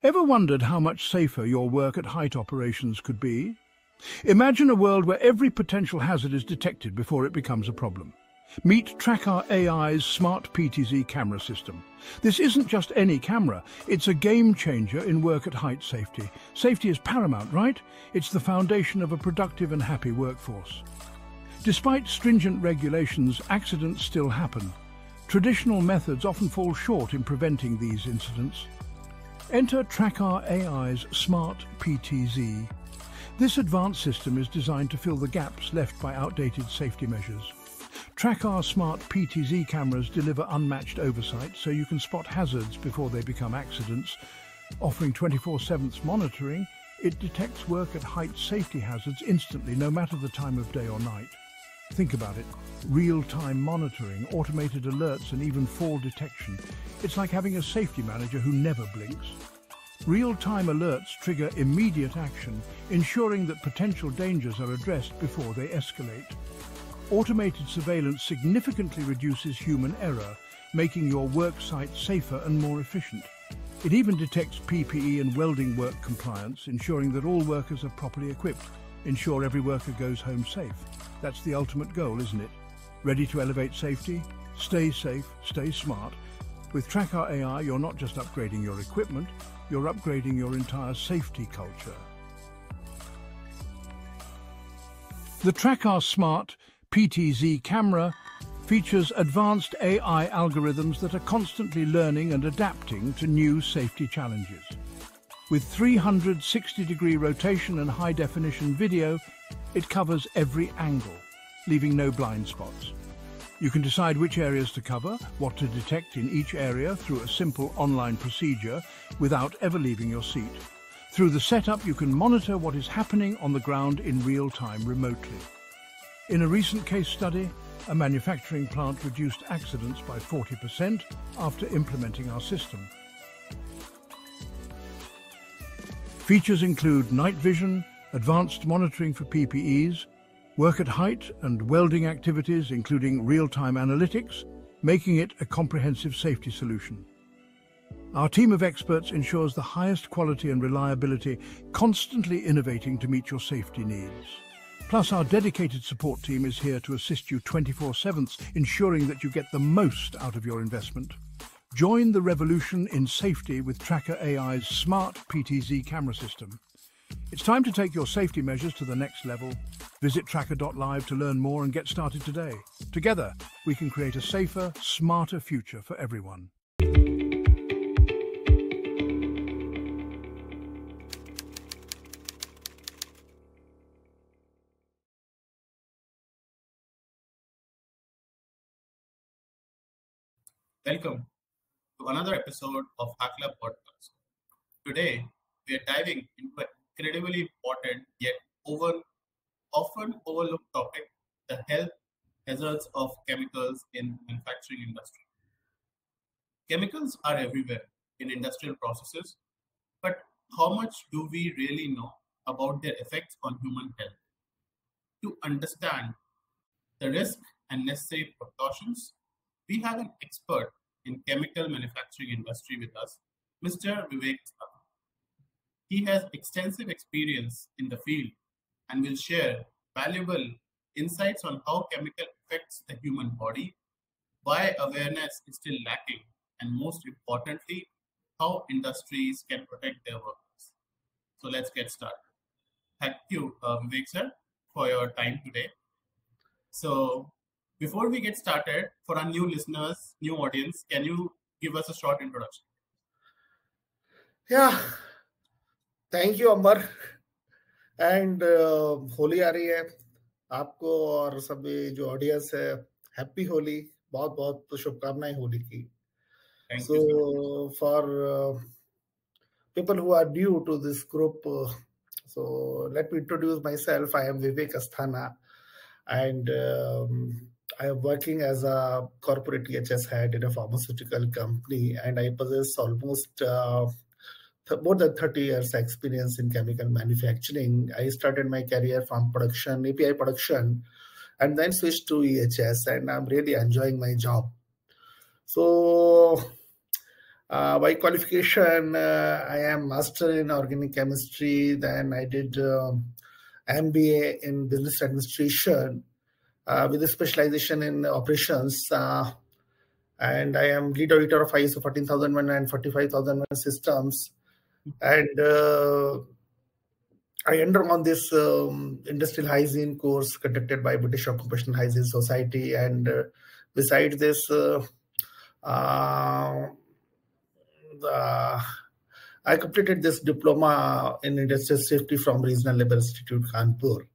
Ever wondered how much safer your work at height operations could be? Imagine a world where every potential hazard is detected before it becomes a problem. Meet Trackr AI's smart PTZ camera system. This isn't just any camera, it's a game changer in work at height safety. Safety is paramount, right? It's the foundation of a productive and happy workforce. Despite stringent regulations, accidents still happen. Traditional methods often fall short in preventing these incidents. Enter Trackr AI's Smart PTZ. This advanced system is designed to fill the gaps left by outdated safety measures. Trackr Smart PTZ cameras deliver unmatched oversight so you can spot hazards before they become accidents. Offering 24/7 monitoring, it detects work at height safety hazards instantly, no matter the time of day or night. Think about it. Real-time monitoring, automated alerts and even fall detection. It's like having a safety manager who never blinks. Real-time alerts trigger immediate action, ensuring that potential dangers are addressed before they escalate. Automated surveillance significantly reduces human error, making your work site safer and more efficient. It even detects PPE and welding work compliance, ensuring that all workers are properly equipped. Ensure every worker goes home safe. That's the ultimate goal, isn't it? Ready to elevate safety? Stay safe, stay smart. With Trackr AI, you're not just upgrading your equipment, you're upgrading your entire safety culture. The Trackr Smart PTZ camera features advanced AI algorithms that are constantly learning and adapting to new safety challenges. With 360-degree rotation and high-definition video, it covers every angle, leaving no blind spots. You can decide which areas to cover, what to detect in each area through a simple online procedure without ever leaving your seat. Through the setup, you can monitor what is happening on the ground in real time remotely. In a recent case study, a manufacturing plant reduced accidents by 40% after implementing our system. Features include night vision, advanced monitoring for PPEs, work at height and welding activities, including real-time analytics, making it a comprehensive safety solution. Our team of experts ensures the highest quality and reliability, constantly innovating to meet your safety needs. Plus, our dedicated support team is here to assist you 24/7, ensuring that you get the most out of your investment. Join the revolution in safety with Trackr AI's smart PTZ camera system. It's time to take your safety measures to the next level. Visit trackr.live to learn more and get started today. Together, we can create a safer, smarter future for everyone. Welcome to another episode of Hack Lab Podcast. Today, we are diving into an incredibly important yet often overlooked topic, the health hazards of chemicals in manufacturing industry. Chemicals are everywhere in industrial processes, but how much do we really know about their effects on human health? To understand the risk and necessary precautions, we have an expert in chemical manufacturing industry with us, Mr. Vivek Thakur. He has extensive experience in the field and will share valuable insights on how chemical affects the human body, why awareness is still lacking, and most importantly, how industries can protect their workers. So let's get started. Thank you, Vivek sir, for your time today. So before we get started, for our new listeners, new audience, can you give us a short introduction? Yeah, thank you, Amar. And Holi आ रही है आपको और सभी जो audience है, happy Holi, बहुत बहुत शुभकामनाएं होली की. So for people who are new to this group, So let me introduce myself. I am Vivek Asthana, and I am working as a corporate EHS head in a pharmaceutical company, and I possess almost more than 30 years experience in chemical manufacturing. I started my career from production, API production, and then switched to EHS, and I'm really enjoying my job. So by qualification, I am master in organic chemistry. Then I did MBA in business administration with a specialization in operations. And I am lead auditor of ISO 14001 and 45001 systems. And I undergone this industrial hygiene course conducted by British Occupational Hygiene Society. And besides this, I completed this diploma in industrial safety from Regional Labour Institute, Kanpur.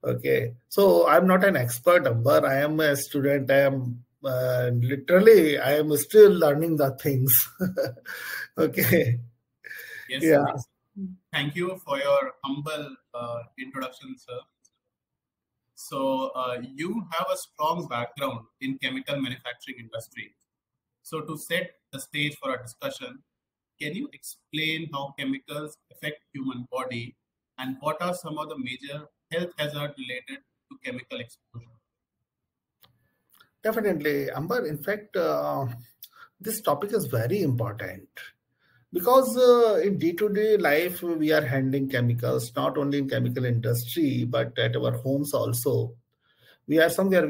Okay, so I'm not an expert, but I am a student. I am I am still learning the things. Okay. Yes. Yeah. Thank you for your humble introduction, sir. So you have a strong background in chemical manufacturing industry. So to set the stage for our discussion, can you explain how chemicals affect human body and what are some of the major health hazards related to chemical exposure? Definitely, Amber. In fact, this topic is very important because in day-to-day life, we are handling chemicals, not only in chemical industry, but at our homes also. We are somewhere,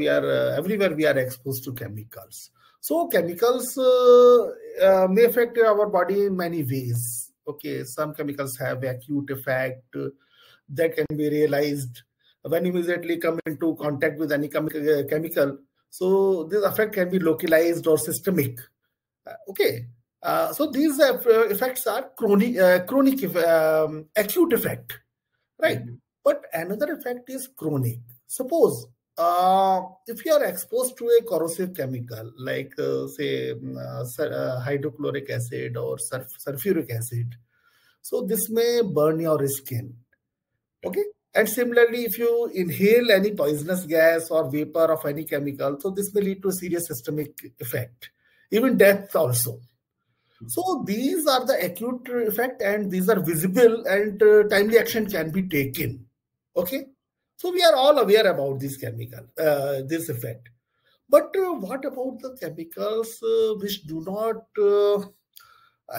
everywhere we are exposed to chemicals. So chemicals may affect our body in many ways. Okay, some chemicals have acute effect that can be realized when you immediately come into contact with any chemical. So this effect can be localized or systemic. Okay, so these effects are chronic, acute effect, right? Mm-hmm. But another effect is chronic. Suppose if you are exposed to a corrosive chemical like say hydrochloric acid or sulfuric acid, so this may burn your skin. Okay. And similarly, if you inhale any poisonous gas or vapor of any chemical, so this may lead to a serious systemic effect, even death also. So these are the acute effect and these are visible and timely action can be taken. Okay. So we are all aware about this chemical, this effect. But what about the chemicals which do not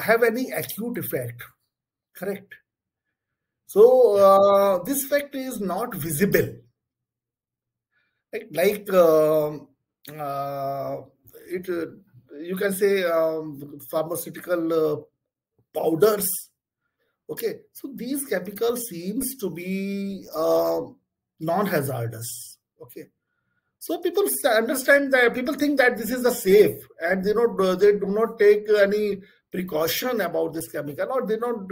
have any acute effect? Correct. So this effect is not visible. Like you can say pharmaceutical powders. Okay, so these chemicals seems to be non-hazardous. Okay, so people understand that, people think that this is the safe, and they do not take any precaution about this chemical, or they don't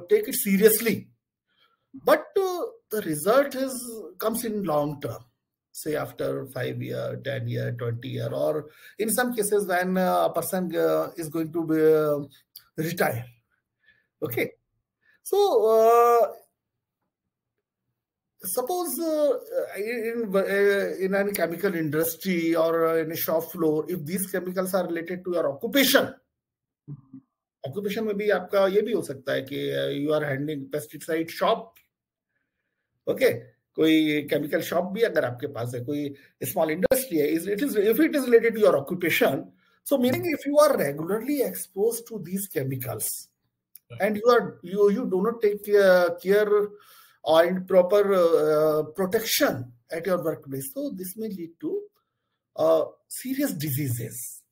take it seriously. But the result comes in long term, say after 5 years, 10 years, 20 years, or in some cases when a person is going to retire. Okay, so suppose in any chemical industry or in a shop floor, if these chemicals are related to your occupation, occupation में भी आपका ये भी हो सकता है कि you are handling pesticide shop. Okay, कोई केमिकल शॉप भी अगर आपके पास है, कोई स्मॉल इंडस्ट्री है, if it is related to your occupation, so meaning if you are regularly exposed to these chemicals and you do not take care or proper protection at your workplace, so this may lead to serious diseases.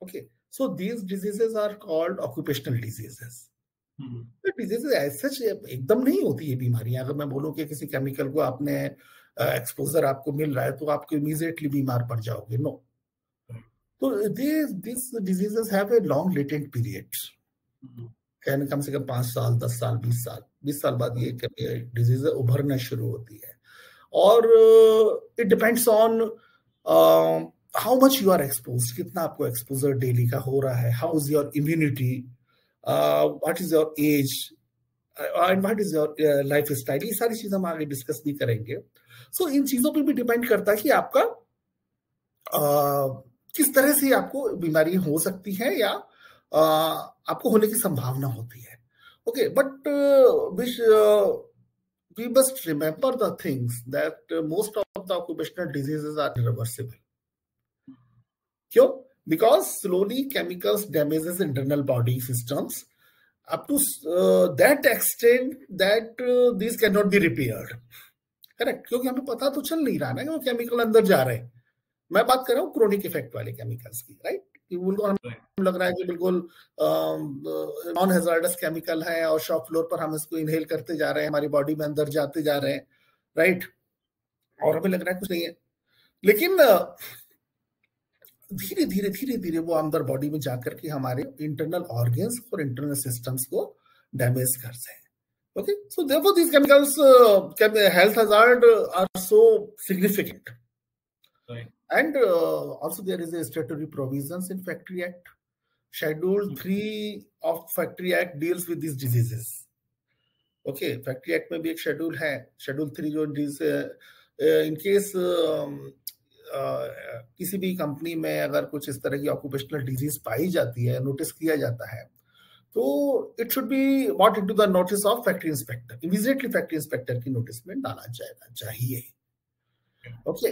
Okay, so these diseases are called occupational diseases. Diseases ऐसे एकदम नहीं होती है बीमारियां. अगर मैं बोलूं कि किसी केमिकल को आपने एक्सपोजर आपको मिल रहा है तो आपको इमीडिएटली बीमार पड़ जाओगे, नो. तो this diseases have a long latent periods, कम से कम 5 साल, 10 साल, 20 साल बाद ये डिजीज उभरना शुरू होती है. और it depends on how much you are expose, कितना आपको एक्सपोजर डेली का हो रहा है, how is your immunity, what is your age, and what is your life style, ये सारी चीजें हम आगे डिस्कस भी करेंगे. सो इन चीजों पे भी डिपेंड करता है कि आपका किस तरह से आपको बीमारी हो सकती है या आपको होने की संभावना होती है. Okay, but we must remember the things that most of the occupational diseases are irreversible. क्यों? Because slowly chemicals damages internal body systems up to that extent that these cannot be repaired. Correct, क्योंकि हमें पता तो चल नहीं रहा ना कि वो केमिकल अंदर जा रहे हैं. मैं बात कर रहा हूँ क्रोनिक इफेक्ट वाले केमिकल्स की, राइट. हमें लग रहा है कि बिल्कुल नॉन हैजार्डस केमिकल है और शॉप फ्लोर पर हम इसको इनहेल करते जा रहे हैं, हमारी बॉडी में अंदर जाते जा रहे हैं, राइट. और हमें लग रहा है कुछ नहीं है, लेकिन धीरे धीरे धीरे धीरे वो अंदर बॉडी में जाकर के हमारे इंटरनल ऑर्गन्स और इंटरनल सिस्टम्स को डैमेज करते हैं. Okay, so therefore these chemicals, health hazard are so significant. Right. And also there is a statutory provisions in Factory Act. Schedule 3 of Factory Act deals with these diseases. Okay, Factory Act में भी एक schedule है. Schedule 3 जो in case किसी भी company में अगर कुछ इस तरह की occupational disease पाई जाती है, नोटिस किया जाता है, तो it should be bought into the notice of factory inspector. Immediately factory inspector की नोटिस में डाला जाना चाहिए. ओके,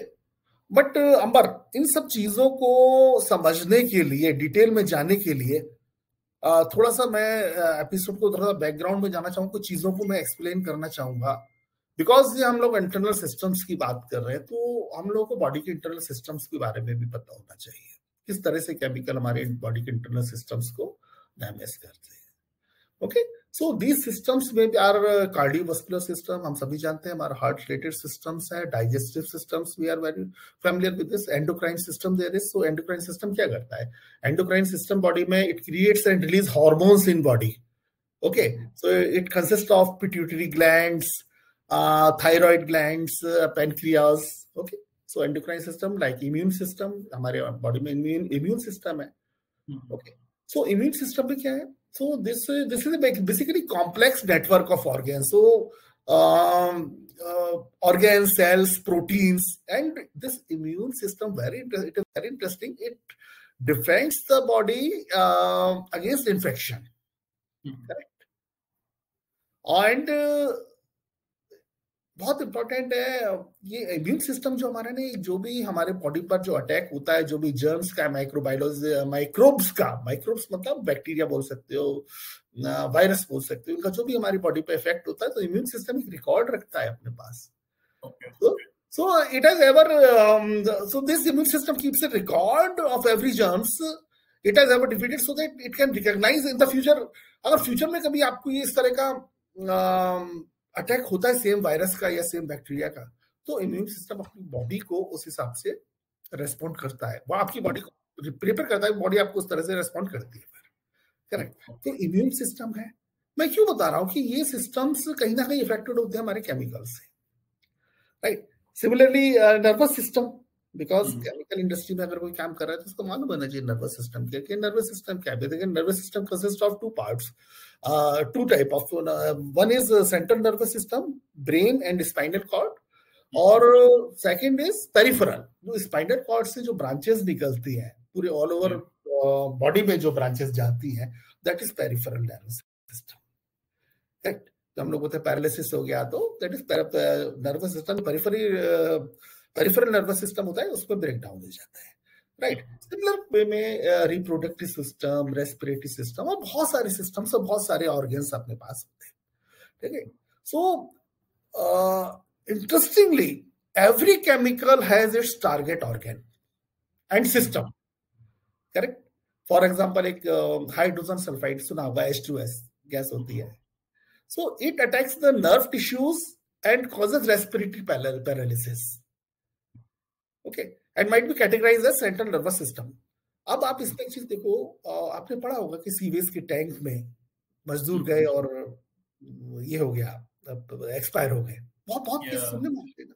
बट अंबर, इन सब चीजों को समझने के लिए, डिटेल में जाने के लिए थोड़ा सा मैं एपिसोड को थोड़ा सा बैकग्राउंड में जाना चाहूंगा, कुछ चीजों को मैं एक्सप्लेन करना चाहूंगा. बिकॉज ये हम लोग इंटरनल सिस्टम्स की बात कर रहे हैं, तो हम लोगों को बॉडी के इंटरनल सिस्टम्स के बारे में भी पता होना चाहिए, किस तरह से केमिकल हमारे बॉडी के इंटरनल सिस्टम्स को डैमेज करते हैं. ओके, सो दीज सिस्टम्स में भी आर कार्डियोवास्कुलर सिस्टम, हम सभी जानते हैं हमारा हार्ट रिलेटेड सिस्टम्स है, digestive systems we are very familiar with this, endocrine system there is. So endocrine system क्या करता है? एंडोक्राइन सिस्टम बॉडी में it creates and release hormones in body. Okay, so it consist of pituitary glands, thyroid glands, pancreas. Okay, so endocrine system like immune system, हमारे body में immune system है. Okay, so immune system में क्या है? So this is a basically complex network of organs. So organs, cells, proteins, and this immune system it is very interesting. It defends the body against infection. Correct. And बहुत important है ये immune system जो हमारा ने, जो भी हमारे body पर जो अटैक होता है, जो भी जर्म्स का, माइक्रोब्स मतलब बैक्टीरिया बोल सकते हो, वायरस बोल सकते हो, उनका जो भी हमारी बॉडी पे इफेक्ट होता है, तो इम्यून सिस्टम एक रिकॉर्ड रखता है अपने पास. So it has ever so this immune system keeps a record of every germs it has ever defeated, so that it can recognize in the future. अगर future में कभी आपको ये इस तरह का अटैक होता है सेम वायरस का या सेम बैक्टीरिया का, तो इम्यून सिस्टम अपनी बॉडी को उस हिसाब से रेस्पॉन्ड करता है, वो आपकी बॉडी को प्रिपेयर करता है, बॉडी आपको उस तरह से रेस्पॉन्ड करती है. करेक्ट. तो इम्यून सिस्टम है. मैं क्यों बता रहा हूँ कि ये सिस्टम्स कहीं ना कहीं इफेक्टेड होते हैं हमारे केमिकल से, right. Similarly nervous system, because chemical industry में अगर कोई काम कर रहा है तो उसको मालूम होना चाहिए नर्वस सिस्टम क्या है. नर्वस सिस्टम क्या है? देखिए, nervous system consist of 2 parts, 2 type of. One is central nervous system, brain and spinal cord, और सेकंड इज पेरिफेरल. जो स्पाइनल कॉर्ड से जो ब्रांचेस निकलती हैं पूरे ऑल ओवर बॉडी में, जो ब्रांचेस जाती हैं, that is peripheral nervous system. Right. हम लोग बोलते हैं पैरालिसिस हो गया, तो that is nervous system. Peripheral nervous system होता है, उसमें ब्रेक डाउन हो जाता है, राइट. सिमिलर वे में रिप्रोडक्टिव सिस्टम, रेस्पिरेटरी सिस्टम और बहुत सारे सिस्टम्स और बहुत सारे ऑर्गन्स अपने पास होते हैं. ठीक है. सो interestingly every chemical has its target organ and system. Correct. For example, एक हाइड्रोजन सल्फाइड सुना होगा, H2S गैस होती है. So it attacks the nerve tissues and causes respiratory paralysis. Okay, and might be categorized as central nervous system. अब आप इसमें एक चीज देखो, आपने पढ़ा होगा कि सीवेज के टैंक में मजदूर गए और ये हो गया, एक्सपायर हो गए. बहुत केस सुनने में आते हैं.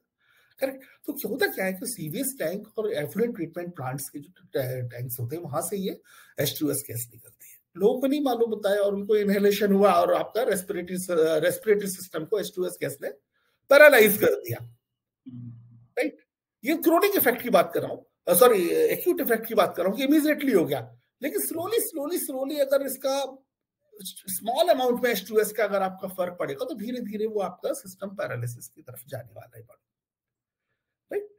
करेक्ट. तो होता क्या है कि सीवेज टैंक और एफ्लुएंट ट्रीटमेंट प्लांट्स के जो टैंक्स होते हैं, वहां से ये H2S गैस निकलती है. लोगों को नहीं मालूम होता है और उनको इनहेलेशन हुआ और आपका रेस्पिरेटरी सिस्टम को H2S गैस ने पैरालाइज कर दिया, राइट। ये क्रोनिक इफेक्ट की बात कर रहा हूँ, सॉरी एक्यूट इफेक्ट की बात कर रहा हूँ कि इमीडिएटली हो गया, लेकिन स्लोली अगर इसका स्मॉल अमाउंट में H2S का अगर आपका फर्क पड़ेगा तो धीरे धीरे वो आपका सिस्टम पैरालिसिस की तरफ जाने वाला है, राइट।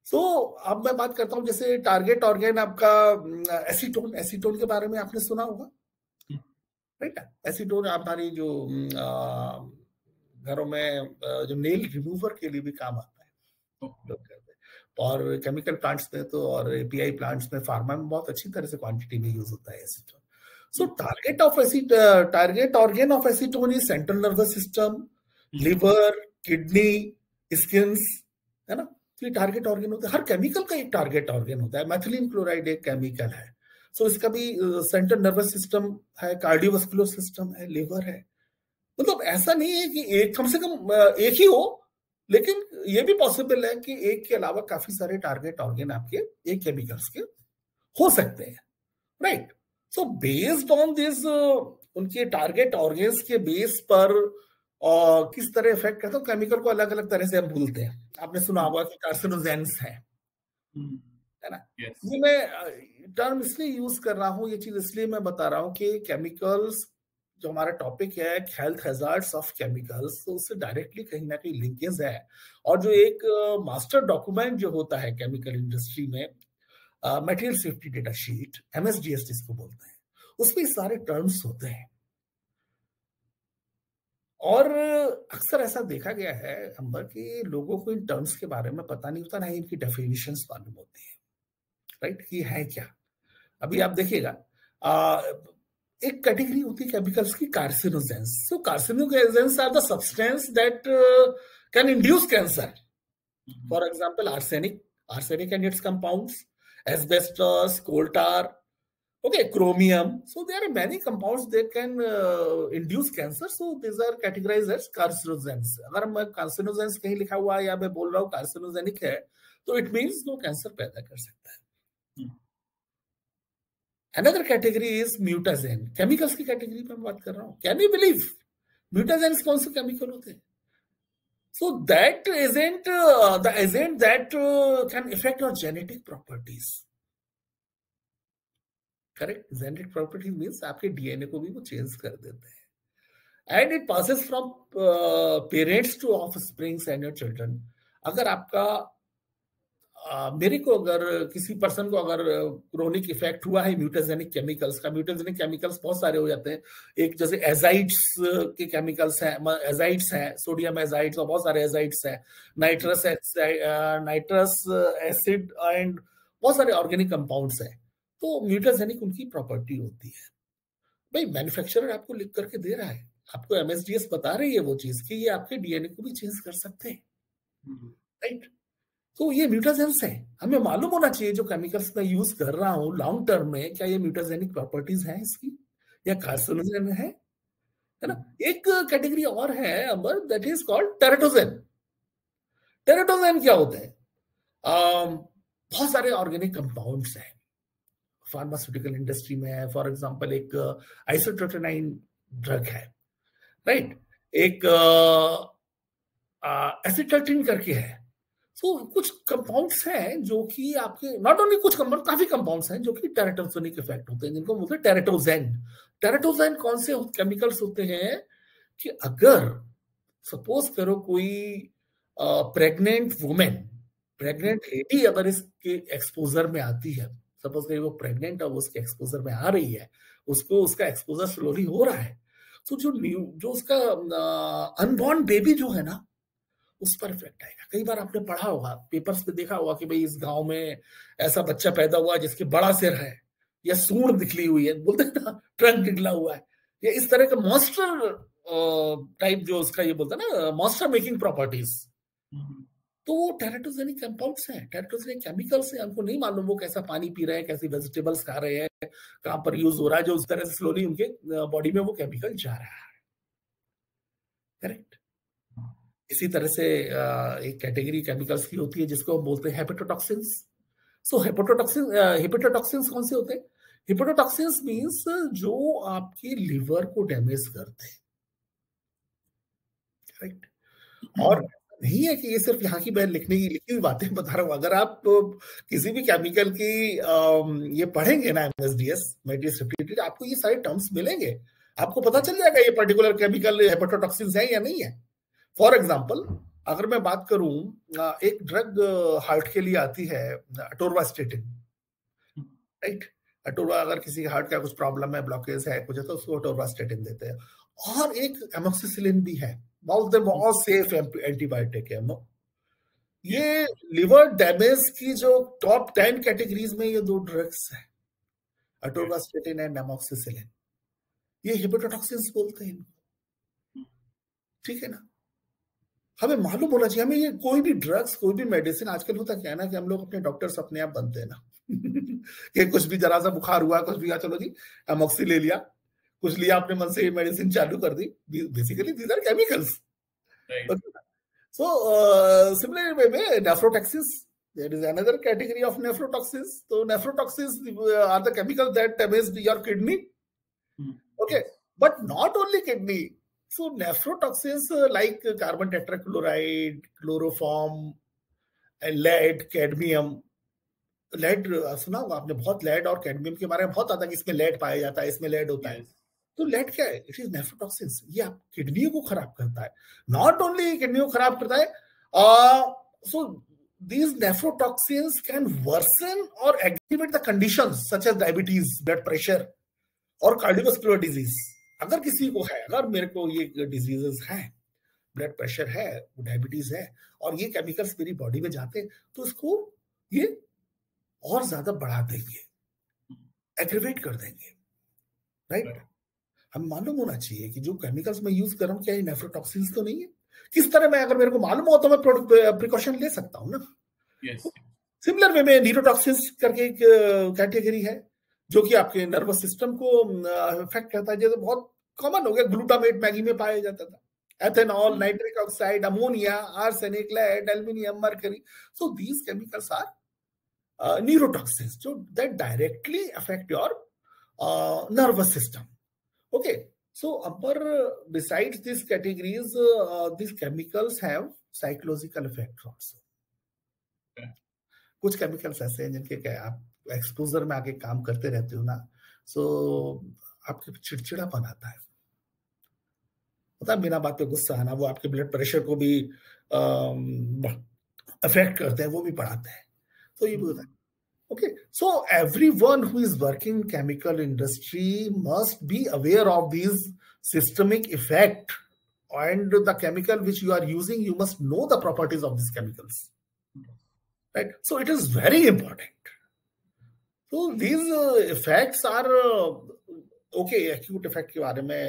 सो अब मैं बात करता हूँ जैसे टारगेट ऑर्गन आपका एसीटोन के बारे में आपने सुना होगा, राइट। एसीटोन हमारी जो घरों में जो नेल रिमूवर के लिए भी काम आता है, लोग करते हैं, और केमिकल प्लांट्स में तो और एपीआई प्लांट्स में, फार्मा में बहुत अच्छी तरह से क्वांटिटी में यूज होता है acetone. So target organ of acetone is central nervous system, liver, kidney, skins, है ना। तो ये टारगेट ऑर्गन होता है, हर केमिकल का एक टारगेट ऑर्गन होता है। मैथिलीन क्लोराइड एक केमिकल है, सो इसका भी सेंट्रल नर्वस सिस्टम है, कार्डियोवास्कुलर सिस्टम है, लिवर है। मतलब ऐसा नहीं है कि एक, कम से कम एक ही हो, लेकिन ये भी पॉसिबल है कि एक के अलावा काफी सारे टारगेट ऑर्गन आपके एक केमिकल्स के हो सकते हैं, right. So based on this उनके टारगेट ऑर्गन्स के बेस पर किस तरह इफेक्ट करता है, केमिकल को अलग अलग तरह से हम भूलते हैं। आपने सुना होगा कि कार्सिनोजेंस है ना। ये मैं टर्म इसलिए यूज कर रहा हूँ, ये चीज इसलिए मैं बता रहा हूँ कि केमिकल्स जो हमारा टॉपिक है हेल्थ हैजार्ड्स ऑफ केमिकल्स, तो उससे डायरेक्टली कहीं ना कहीं लिंकेज है। और जो एक मास्टर डॉक्यूमेंट जो होता है केमिकल इंडस्ट्री में, material safety data sheet, MSDS जिसको बोलते हैं, उसमें सारे टर्म्स होते हैं। और अक्सर ऐसा देखा गया है अंबर कि लोगों को इन टर्म्स के बारे में पता नहीं होता, ना इनकी डेफिनेशंस मालूम होती है, राइट, कि है क्या। अभी आप देखिएगा एक कैटेगरी होती है केमिकल्स की, carcinogens. So carcinogens are the substance that can induce cancer. For example arsenic and its compounds, asbestos, coal tar, okay, chromium. So there are many compounds that can induce cancer. So these are categorized as carcinogens. अगर मैं carcinogens कहीं लिखा हुआ है या मैं बोल रहा हूँ carcinogenic है, तो it means वो कैंसर पैदा कर सकता है। Another category is mutagen. Chemicals की कैटेगरी में बात कर रहा हूँ। Can you believe mutagens कौन से केमिकल होते हैं? So that isn't the agent that can affect your genetic properties. Correct? Genetic properties means आपके DNA को भी वो चेंज कर देते हैं। And it passes from parents to offsprings and your children. अगर आपका मेरे को अगर किसी पर्सन को अगर क्रोनिक इफेक्ट हुआ है म्यूटाजेनिक केमिकल्स का, म्यूटाजेनिक केमिकल्स बहुत सारे हो जाते हैं। एक जैसे एजाइड्स के केमिकल्स हैं, एजाइड्स हैं, सोडियम एजाइड्स और बहुत सारे एजाइड्स हैं, नाइट्रस एसिड एंड बहुत सारे ऑर्गेनिक कंपाउंड्स हैं। तो म्यूटाजेनिक उनकी प्रॉपर्टी होती है। भाई मैन्युफैक्चरर आपको लिख करके दे रहा है, आपको MSDS बता रही है वो चीज कि ये आपके DNA को भी चेंज कर सकते हैं, राइट। तो ये म्यूटाजेंस है, हमें मालूम होना चाहिए जो केमिकल्स मैं यूज कर रहा हूँ लॉन्ग टर्म में, क्या ये म्यूटाजेनिक प्रॉपर्टीज हैं इसकी या कार्सिनोजेन है ना। एक कैटेगरी और है अमर, दैट इज कॉल्ड टेरेटोजेन। टेरेटोजेन क्या होते हैं? बहुत सारे ऑर्गेनिक कंपाउंड्स हैं, फार्मास्यूटिकल इंडस्ट्री में है। फॉर एग्जांपल एक आइसोट्रोटिनाइन ड्रग है, राइट, एक एसिटाल्टिन करके है। तो कुछ कंपाउंड्स हैं जो कि आपके, नॉट ओनली कुछ कंपाउंड, काफी कंपाउंड्स हैं जो कि टेरेटोजेनिक इफेक्ट होते हैं, जिनको बोलते हैं टेरेटोजेन। टेरेटोजेन कौन से केमिकल्स होते हैं कि अगर सपोज करो कोई प्रेग्नेंट वुमेन, प्रेग्नेंट लेडी अगर इसके एक्सपोजर में आती है, सपोज करिए वो प्रेग्नेंट है, वो उसके एक्सपोजर में आ रही है, उसको उसका एक्सपोजर स्लोली हो रहा है, तो जो उसका अनबॉर्न बेबी जो है ना, उस पर इफेक्ट आएगा। कई बार आपने पढ़ा होगा, पेपर्स पे देखा होगा कि भाई इस गांव में ऐसा बच्चा पैदा हुआ जिसके बड़ा सिर है या सूंड निकली हुई है, बोलते हैं ना ट्रंक निकला हुआ है, या इस तरह का मॉन्स्टर टाइप जो उसका ये बोलता है ना, मॉन्स्टर मेकिंग प्रॉपर्टीज। तो वो टेरेटोजेनिक कंपाउंड्स हैं, टेरेटोजेनिक केमिकल्स हैं। हमको नहीं मालूम वो कैसा पानी पी रहे हैं, कैसी वेजिटेबल्स खा रहे हैं, कहां पर यूज हो रहा है, जो उस तरह से स्लोली उनके बॉडी में वो केमिकल जा रहा है, करेक्ट। इसी तरह से एक कैटेगरी केमिकल्स की होती है जिसको हम बोलते हैं हेपेटोटॉक्सिन्स। सो हेपेटोटॉक्सिन्स कौन से होते हैं हिपेटोटॉक्सिन्स मींस जो आपके लिवर को डैमेज करते हैं, राइट। और नहीं है कि ये सिर्फ यहाँ की मैं लिखी हुई बातें बता रहा हूँ। अगर आप किसी भी केमिकल की ये पढ़ेंगे ना, MSDS मेटिस रिपीटेड, आपको ये सारे टर्म्स मिलेंगे, आपको पता चल जाएगा ये पर्टिकुलर केमिकल हेपेटोटॉक्सिन्स है या नहीं है। फॉर एग्जांपल, अगर मैं बात करूं, एक ड्रग हार्ट के लिए आती है, अटोरवास्टेटिन, राइट। अटोरवा, अगर किसी के हार्ट का कुछ प्रॉब्लम है, ब्लॉकेज है, कुछ है, तो उसको अटोरवास्टेटिन देते हैं। और एक एमोक्सिसिलिन भी है, बहुत सेफ एंटीबायोटिक है। ये लिवर डैमेज की जो टॉप 10 कैटेगरीज में ये दो ड्रग्स है, अटोरवास्टेटिन एंड एमोक्सिसिलिन। ये हिपेटोटॉक्सिन्स बोलते हैं इनको, ठीक है ना। हमें मालूम होना चाहिए, हमें ये कोई भी ड्रग्स, कोई भी मेडिसिन, आजकल होता क्या है ना कि हम लोग अपने डॉक्टर्स अपने आप बनते हैं ना कि कुछ भी जरा सा बुखार हुआ, कुछ भी, चलो जी एमोक्सी ले लिया, कुछ लिया अपने मन से, ये मेडिसिन चालू कर दी। Basically these are chemicals. So similar way में nephrotoxins, there is another category of nephrotoxins. So nephrotoxins are the chemicals that damage your kidney. Okay, but not only kidney. So nephrotoxins like carbon tetrachloride, chloroform, lead, cadmium. Lead सुना होगा आपने बहुत, lead और cadmium के बारे में बहुत आता है कि इसमें लेड पाया जाता है, इसमें लेड होता है। तो लेड क्या है? It is nephrotoxins. ये आप किडनी को खराब करता है, नॉट ओनली किडनी को खराब करता है, सो these nephrotoxins can worsen or aggravate the conditions such as diabetes, blood pressure और cardiovascular disease। अगर किसी को है, अगर मेरे को ये डिजीजेस हैं, ब्लड प्रेशर है, डायबिटीज है, और ये केमिकल्स मेरी बॉडी में जाते हैं, तो इसको ये और ज्यादा बढ़ा देंगे, एग्रीवेट कर देंगे, राइट। हमें मालूम होना चाहिए कि जो केमिकल्स मैं यूज कर रहा हूँ, क्या ये नेफ्रोटॉक्सिन्स तो नहीं है। किस तरह मैं, अगर मेरे को मालूम हो तो मैं प्रिकॉशन ले सकता हूँ ना। सिमिलर वे में न्यूरोटॉक्सिन्स करके एक कैटेगरी है जो कि आपके नर्वस सिस्टम को इफेक्ट करता है। जैसे बहुत कॉमन हो गया, ग्लूटामेट मैगी में पाया जाता था, ethanol, nitric oxide, ammonia, arsenic, lead, aluminium, mercury. So these chemicals are neurotoxins, so that directly affect your nervous system. Okay, so besides these categories, these chemicals have psychological effects also. कुछ chemicals ऐसे हैं जिनके क्या, आप exposure में आके काम करते रहते हो ना, सो आपके चिड़चिड़ापन आता है, पता है, बिना बात पे गुस्सा आना, वो आपके ब्लड प्रेशर को भी अफेक्ट करते हैं, वो भी बढ़ाते हैं। तो ये बोलता है, okay, so everyone who is working in chemical industry must be aware of these systemic effect, and the chemical which you are using, you must know the properties of these chemicals, right? So it is very important. So these effects are okay, acute effect के बारे में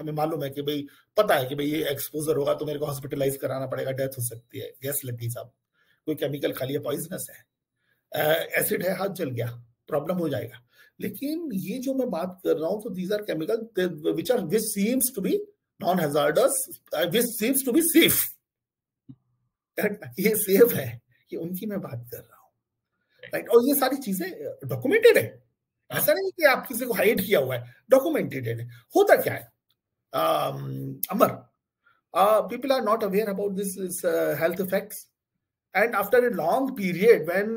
हमें मालूम है कि भाई, पता है कि भाई ये एक्सपोजर होगा तो मेरे को हॉस्पिटलाइज कराना पड़ेगा, डेथ हो सकती है, गैस लग गई साहब, कोई केमिकल खा लिया, पॉइजनस है, एसिड है, हाथ जल गया, प्रॉब्लम हो जाएगा। लेकिन ये जो मैं बात कर रहा हूं, तो these are chemical which seems to be non hazardous, which seems to be safe. ये सेफ है, ये उनकी मैं बात कर रहा हूँ, राइट। और ये सारी चीजें डॉक्यूमेंटेड है, ऐसा नहीं कि आप किसी को हाइड किया हुआ है, डॉक्यूमेंटेड है। होता क्या है, अमर, people are not aware about this health effects, and after a long period when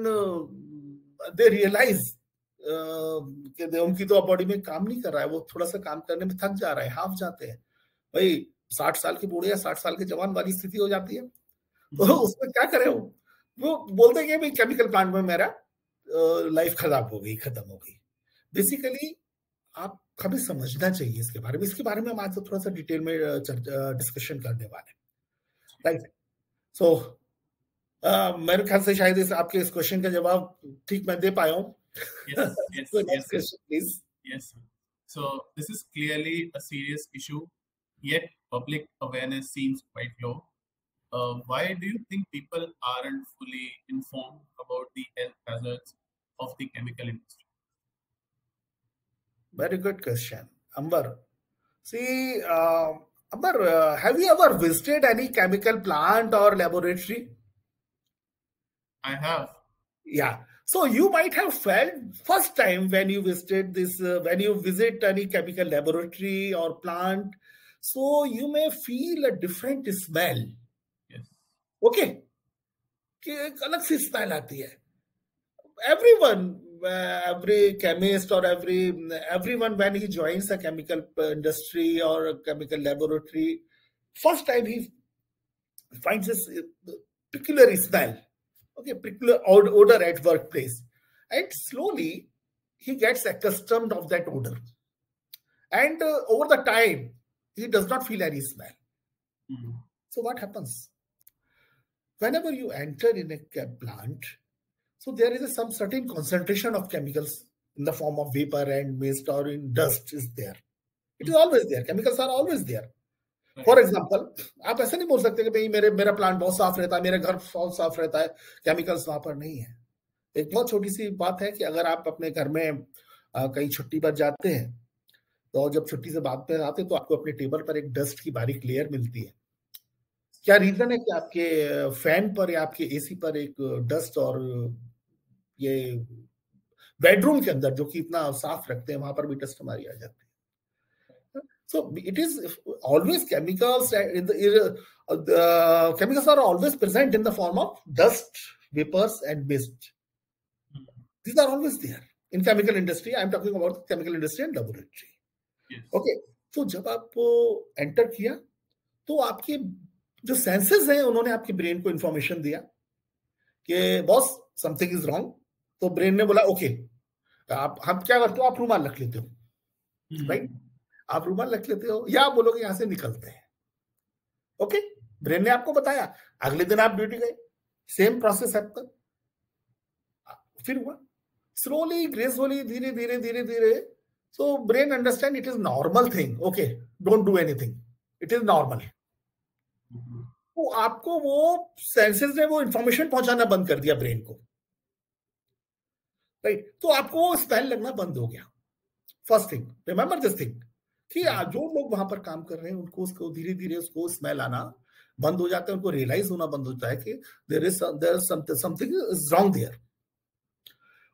they realize कि उनकी तो बॉडी में काम नहीं कर रहा है, वो थोड़ा सा काम करने में थक जा रहा है, हाफ जाते हैं, भाई 60 साल के बूढ़े या 60 साल के जवान वाली स्थिति हो जाती है, तो उसमें क्या करें, वो बोलते हैं कि भाई केमिकल प्लांट में मेरा लाइफ खराब हो गई, खत्म हो गई। बेसिकली आप हमें समझना चाहिए इसके बारे में, हम आज तो थोड़ा सा डिटेल में डिस्कशन करने वाले, राइट। सो मेरे ख्याल से शायद आपके इस क्वेश्चन का जवाब ठीक मैं दे पाया हूँ। Yes. So this is clearly a serious issue, yet public awareness seems quite low. Why do you think people aren't fully informed about the health hazards of the chemical industry? Very good question, Amber. See, Amber, have you ever visited any chemical plant or laboratory? I have. Yeah. So you might have felt first time when you visited this, when you visit any chemical laboratory or plant, so you may feel a different smell. Yes. Okay, कि एक अलग सी smell आती है. Everyone, every chemist or everyone when he joins a chemical industry or a chemical laboratory, first time he finds this peculiar smell, okay, peculiar odor at workplace, and slowly he gets accustomed of that odor, and over the time he does not feel any smell. So what happens whenever you enter in a plant? So there is some certain concentration of chemicals in the form of vapor and mist or in dust is there. It is always there. Chemicals are always there. For example, आप ऐसे नहीं बोल सकते कि भाई मेरा plant बहुत साफ रहता है, मेरा घर बहुत साफ रहता है, केमिकल्स वहां पर नहीं है. एक बहुत छोटी सी बात है कि अगर आप अपने घर में कहीं छुट्टी पर जाते हैं, तो जब छुट्टी से बाद में आते हैं तो आपको अपने टेबल पर एक डस्ट की बारीक लेयर मिलती है. क्या रीजन है कि आपके फैन पर या आपके एसी पर एक डस्ट, और ये बेडरूम के अंदर जो कि इतना साफ रखते हैं वहां पर भी डस्ट हमारी आ जाती है. So it is always chemicals. Chemicals are always present in the form of dust, vapors, and mist. These are always there in chemical industry. I am talking about the chemical industry and laboratory. Yes. Okay. So जब आप enter किया तो आपके जो senses हैं उन्होंने आपके brain को इंफॉर्मेशन दिया कि बॉस समथिंग इज रॉन्ग. तो ब्रेन ने बोला ओके, आप क्या करते हो, आप रूमाल रख लेते हो, राइट? आप रूमाल रख लेते हो या आप बोलोगे यहां से निकलते हैं. ओके, ब्रेन ने आपको बताया. अगले दिन आप ड्यूटी गए, सेम प्रोसेस आपका फिर हुआ. स्लोली, ग्रेसफुली, धीरे धीरे धीरे धीरे. So brain understand it is normal thing. Okay, don't do anything, it is normal. तो आपको वो सेंसेस ने वो इंफॉर्मेशन पहुंचाना बंद कर दिया ब्रेन को, राइट? तो आपको स्मेल लगना बंद हो गया. First thing, remember this thing कि जो लोग वहां पर काम कर रहे हैं उनको उसको धीरे धीरे उसको स्मेल आना बंद हो जाता है, उनको रियलाइज होना बंद होता है कि there is something is wrong there.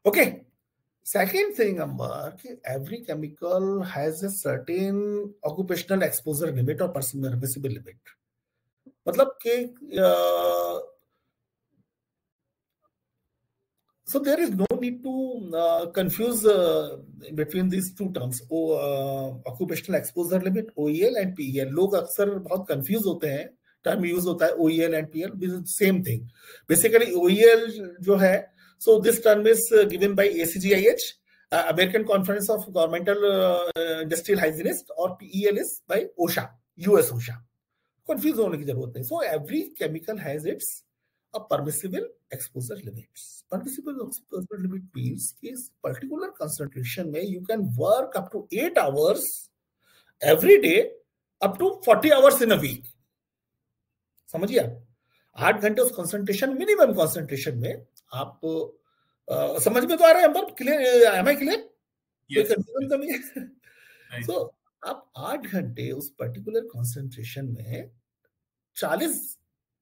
Okay, second thing Amber कि every chemical has a certain occupational exposure limit और परमिसिबल लिमिट. मतलब कि so there is no need to confuse between these two terms, occupational exposure limit, OEL and PEL. लोग अक्सर बहुत confuse होते हैं, term use होता है OEL and PEL, same thing. Basically OEL जो है, so this term is given by ACGIH, American Conference of Governmental Industrial Hygienists, और PEL is by OSHA, US OSHA. Confuse होने की जरूरत नहीं. So every chemical has its a permissible exposure limits. Permissible exposure limit means is particular concentration में you can work up to 8 hours every day, up to 40 hours in a week. समझिए आप, 8 घंटे उस concentration, minimum concentration में आप समझ में तो आ रहा है Amber? Clear? Am I clear? Yes. Confusion तो नहीं है? So आप 8 घंटे उस पर्टिकुलर concentration में 40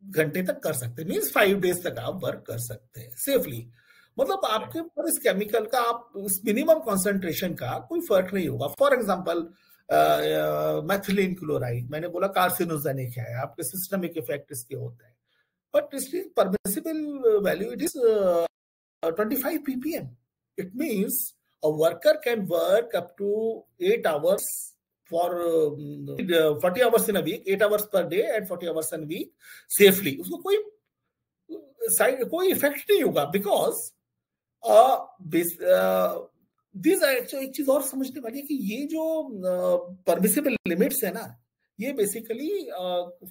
घंटे तक कर सकते हैं, मीन्स 5 डेज तक आप वर्क कर सकते हैं सेफली. मतलब आपके ऊपर इस केमिकल का, आप इस मिनिमम कॉन्सेंट्रेशन का कोई फर्क नहीं होगा. फॉर एग्जांपल मैथिलीन क्लोराइड, मैंने बोला कार्सिनोजेनिक है, आपके सिस्टमिक इफेक्ट इसके होते हैं, बट इसकी permissible value it is 25 ppm. It means a worker can work up to 8 hours for 40 hours in a week, 8 hours per day and 40 hours in a week safely. उसको कोई effect नहीं होगा, because this एक चीज और समझने वाली है कि ये जो परमिसिबल लिमिट्स है ना, ये बेसिकली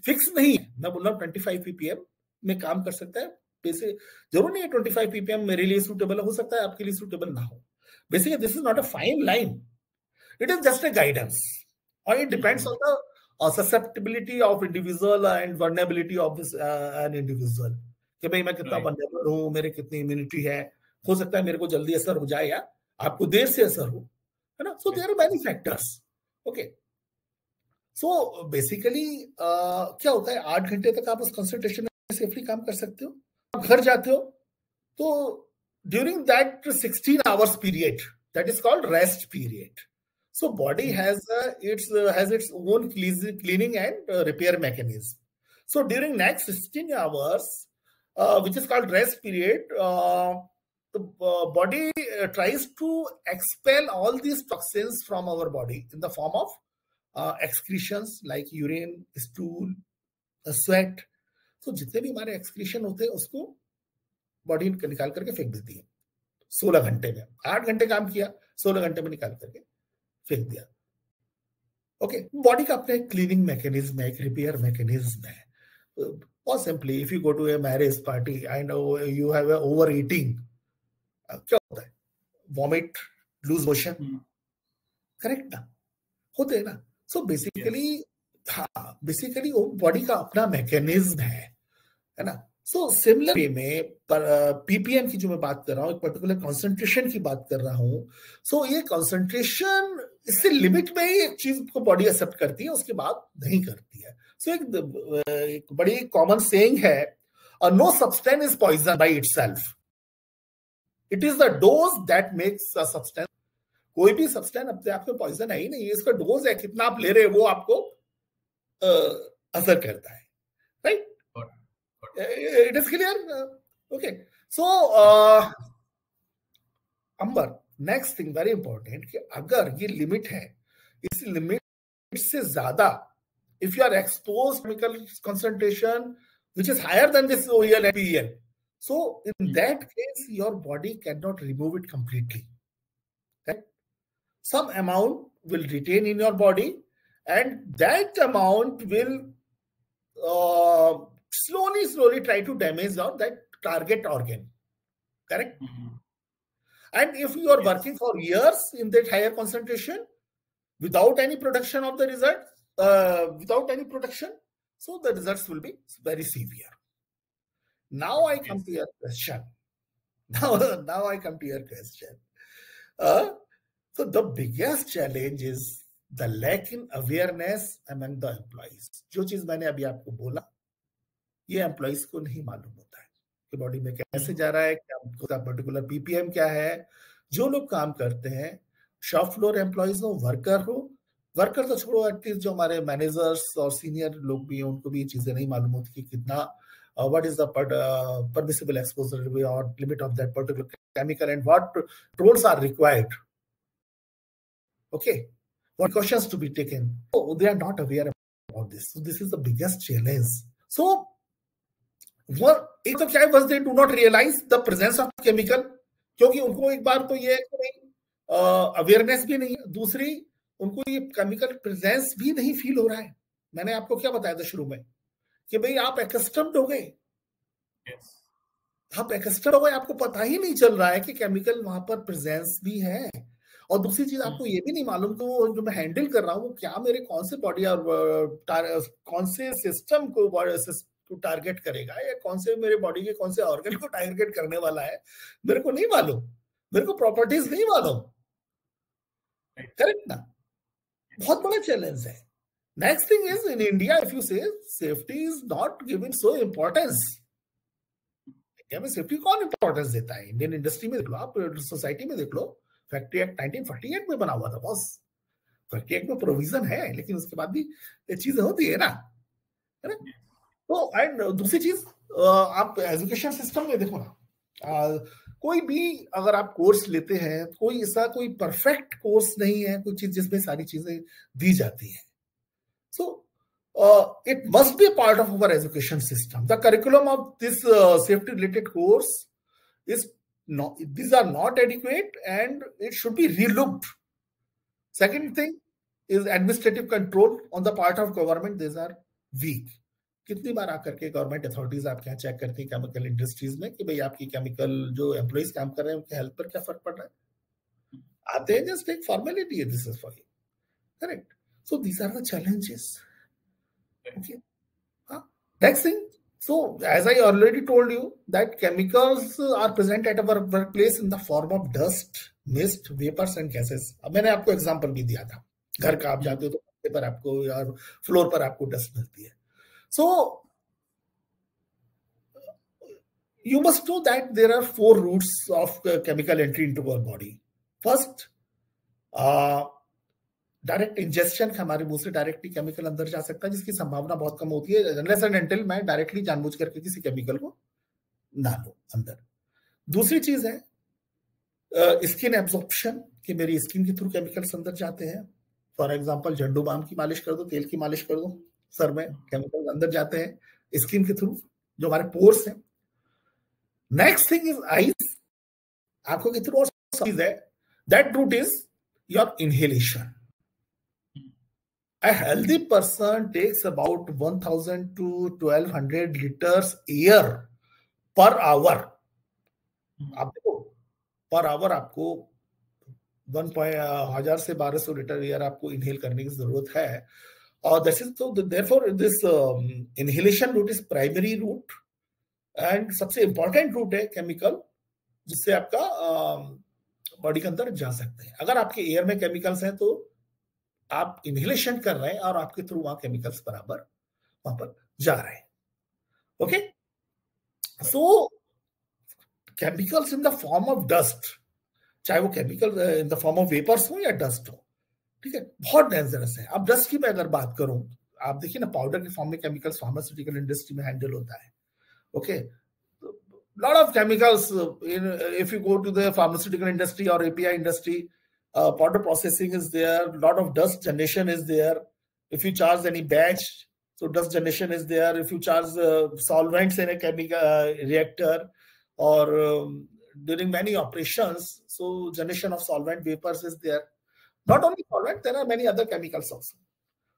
फिक्स नहीं है. मैं बोल रहा हूँ 25 ppm में काम कर सकता है. जरूर नहीं है 25 ppm मेरे लिए सूटेबल हो सकता है, आपके लिए सूटेबल ना हो. Basically this is not a fine line, it is just a guidance. Or it depends on the susceptibility of individual and vulnerability of this an individual. कि भाई मैं कितना vulnerable हूँ, मेरे कितनी immunity है, हो सकता है मेरे को जल्दी असर हो जाए या आपको देर से असर हो, है ना? So there are many factors. Okay. So basically क्या होता है, 8 घंटे तक आप उस concentration में सेफली काम कर सकते हो. आप घर जाते हो तो during that 16 hours period, that is called rest period. So body has its own cleaning and repair mechanism. So during next 16 hours, which is called rest period, the body tries to expel all these toxins from our body in the form of excretions like urine, stool, sweat. So जितने भी हमारे excretion होते हैं उसको body निकाल करके फेंक देती है 16 घंटे में. 8 घंटे काम किया, 16 घंटे में निकाल करके फेंक दिया. ओके, बॉडी का अपना एक क्लीनिंग मैकेनिज्म है, एक रिपेयर मैकेनिज्म है. बहुत simply, if you go to a marriage party and you have a over eating, क्या होता है? वॉमिट, लूज मोशन, करेक्ट ना? होते हैं ना. सो बेसिकली हाँ, बेसिकली वो बॉडी का अपना मैकेनिज्म है ना. सो सिमिलर वे में पीपीएम की जो मैं बात कर रहा हूँ, एक पर्टिकुलर कंसंट्रेशन की बात कर रहा हूँ. सो ये कंसंट्रेशन इससे लिमिट में ही एक चीज को बॉडी एक्सेप्ट करती है, उसके बाद नहीं करती है. सो एक बड़ी कॉमन सेइंग है, no substance is poison by itself, it is the dose that makes a substance. कोई भी सब्सटेंस अपने आप में पॉइजन है ही नहीं, इसका डोज है, कितना आप ले रहे हैं वो आपको असर करता है. Right? It is clear? Okay. So, Ambar, next thing very important कि अगर ये लिमिट है, इस लिमिट से ज्यादा, if you are exposed to chemical concentration which is higher than this OEL and PEL, so in that case your body cannot remove it completely. Right? Some amount will retain in your body, and that amount will slowly try to damage that target organ. Correct? And if you are working for years in that higher concentration without any production of the result, without any production, so the results will be very severe. Now I come to your question. Now I come to your question. So the biggest challenge is the lack in awareness among the employees. जो चीज मैंने अभी आपको बोला, ये employees को नहीं मालूम होता है कि बॉडी में कैसे जा रहा है, क्या पर्टिकुलर पीपीएम क्या है. जो लोग काम करते हैं, शॉप फ्लोर एम्प्लॉइज हो, वर्कर तो छोड़ो, एटलीस्ट जो हमारे मैनेजर्स और सीनियर लोग भी हैं, उनको भी ये चीजें नहीं मालूम होती कि कितना what is the permissible exposure और limit of that particular chemical and what roles are required. Okay, what cautions to be taken. Oh, they are not aware about this. So this is the biggest challenge. So, एक तो क्या है, बस they do not realize the presence of chemical, क्योंकि उनको एक बार तो ये अवेयरनेस भी नहीं है, दूसरी उनको ये केमिकल प्रेजेंस भी नहीं फील हो रहा है. मैंने आपको क्या बताया था शुरू में कि भाई आप एक्स्टम्ड हो गए, आप एक्स्टम्ड हो गए, आपको पता ही नहीं चल रहा है कि केमिकल वहां पर प्रेजेंस भी है. और दूसरी चीज आपको ये भी नहीं मालूम कि वो जो मैं हैंडल कर रहा हूँ वो क्या मेरे कौन से बॉडी और कौन से सिस्टम को टारगेट करेगा, या कौन से मेरे बॉडी के कौन से ऑर्गन को टारगेट करने वाला है, मेरे को नहीं मालूम, मेरे को प्रॉपर्टीज नहीं मालूम. करेक्ट ना? बहुत बड़ा चैलेंज है. Next thing is, in India if you say safety is not given so importance. India में सेफ्टी कौन इंपॉर्टेंस देता है? इंडियन इंडस्ट्री में देख लो, आप सोसाइटी में देख लो, फैक्ट्री एक्ट 1948 में बना हुआ था बॉस. फैक्ट्री एक्ट में प्रोविजन है, लेकिन उसके बाद भी ये चीजें होती है ना. तो एंड दूसरी चीज, आप एजुकेशन सिस्टम में देखो ना, कोई भी अगर आप कोर्स लेते हैं, कोई ऐसा कोई परफेक्ट कोर्स नहीं है, कोई चीज जिसमें सारी चीजें दी जाती है. सो it must be a part of our education system. The curriculum of this safety related course is not, these are not adequate and it should be relooked. Second thing is administrative control on the part of government. These are weak. कितनी बार आकर के government authorities आपके यहाँ check करती है chemical industries में कि भाई आपकी केमिकल जो एम्प्लॉइज काम कर रहे हैं उनके हेल्थ पर क्या फर्क पड़ रहा है? आते हैं, जस्ट एक फॉर्मेलिटी है, this is for you. Correct? So these are the challenges. Okay. Next thing, so as I already told you that chemicals are present at our workplace in the form of dust, mist, vapors and gases. अब मैंने आपको example भी दिया था, घर का आप जाते हो तो पर आपको या फ्लोर पर आपको डस्ट मिलती है. So you must know that there are 4 routes of chemical entry into our body. First, direct injection, हमारे मुंह से डायरेक्टली केमिकल अंदर जा सकता है, जिसकी संभावना बहुत कम होती है अनलेस एंड अनटिल मैं डायरेक्टली जानबूझ करके किसी केमिकल को ना लो अंदर। दूसरी चीज है स्किन एब्जॉर्प्शन, कि मेरी स्किन के थ्रू केमिकल्स अंदर जाते हैं। फॉर एग्जांपल झंडू बाम की मालिश कर दो, तेल की मालिश कर दो, सर में केमिकल अंदर जाते हैं स्किन के थ्रू, जो हमारे पोर्स हैं। नेक्स्ट थिंग इज आइज, आंखों के थ्रू। और चीज है that route is your inhalation. A healthy person takes about 1000 to 1200 liters air per hour. आप देखो पर आवर आपको 1000 से 1200 लीटर एयर आपको इनहेल करने की जरूरत है। और दिस इज तो therefore this inhalation route is primary route and सबसे इंपॉर्टेंट रूट है केमिकल, जिससे आपका बॉडी के अंदर जा सकते हैं। अगर आपके एयर में केमिकल्स हैं तो आप इनहेलेशन कर रहे हैं और आपके थ्रू वहां केमिकल्स बराबर वहां पर जा रहे हैं। Okay, so chemicals in the form of dust, चाहे वो chemical in the form of vapours हो या डस्ट हो, ठीक है, बहुत डेंजरस है। अब डस्ट की मैं अगर बात करूं, आप देखिए ना, पाउडर के फॉर्म में केमिकल्स फार्मास्यूटिकल इंडस्ट्री में हैंडल होता है। Okay, lot of chemicals if you go to the pharmaceutical industry or API industry, powder processing is there, lot of dust generation is there. If you charge any batch, so dust generation is there. If you charge solvents in a chemical reactor or during many operations, so generation of solvent vapors is there. Not only solvent, there are many other chemicals also.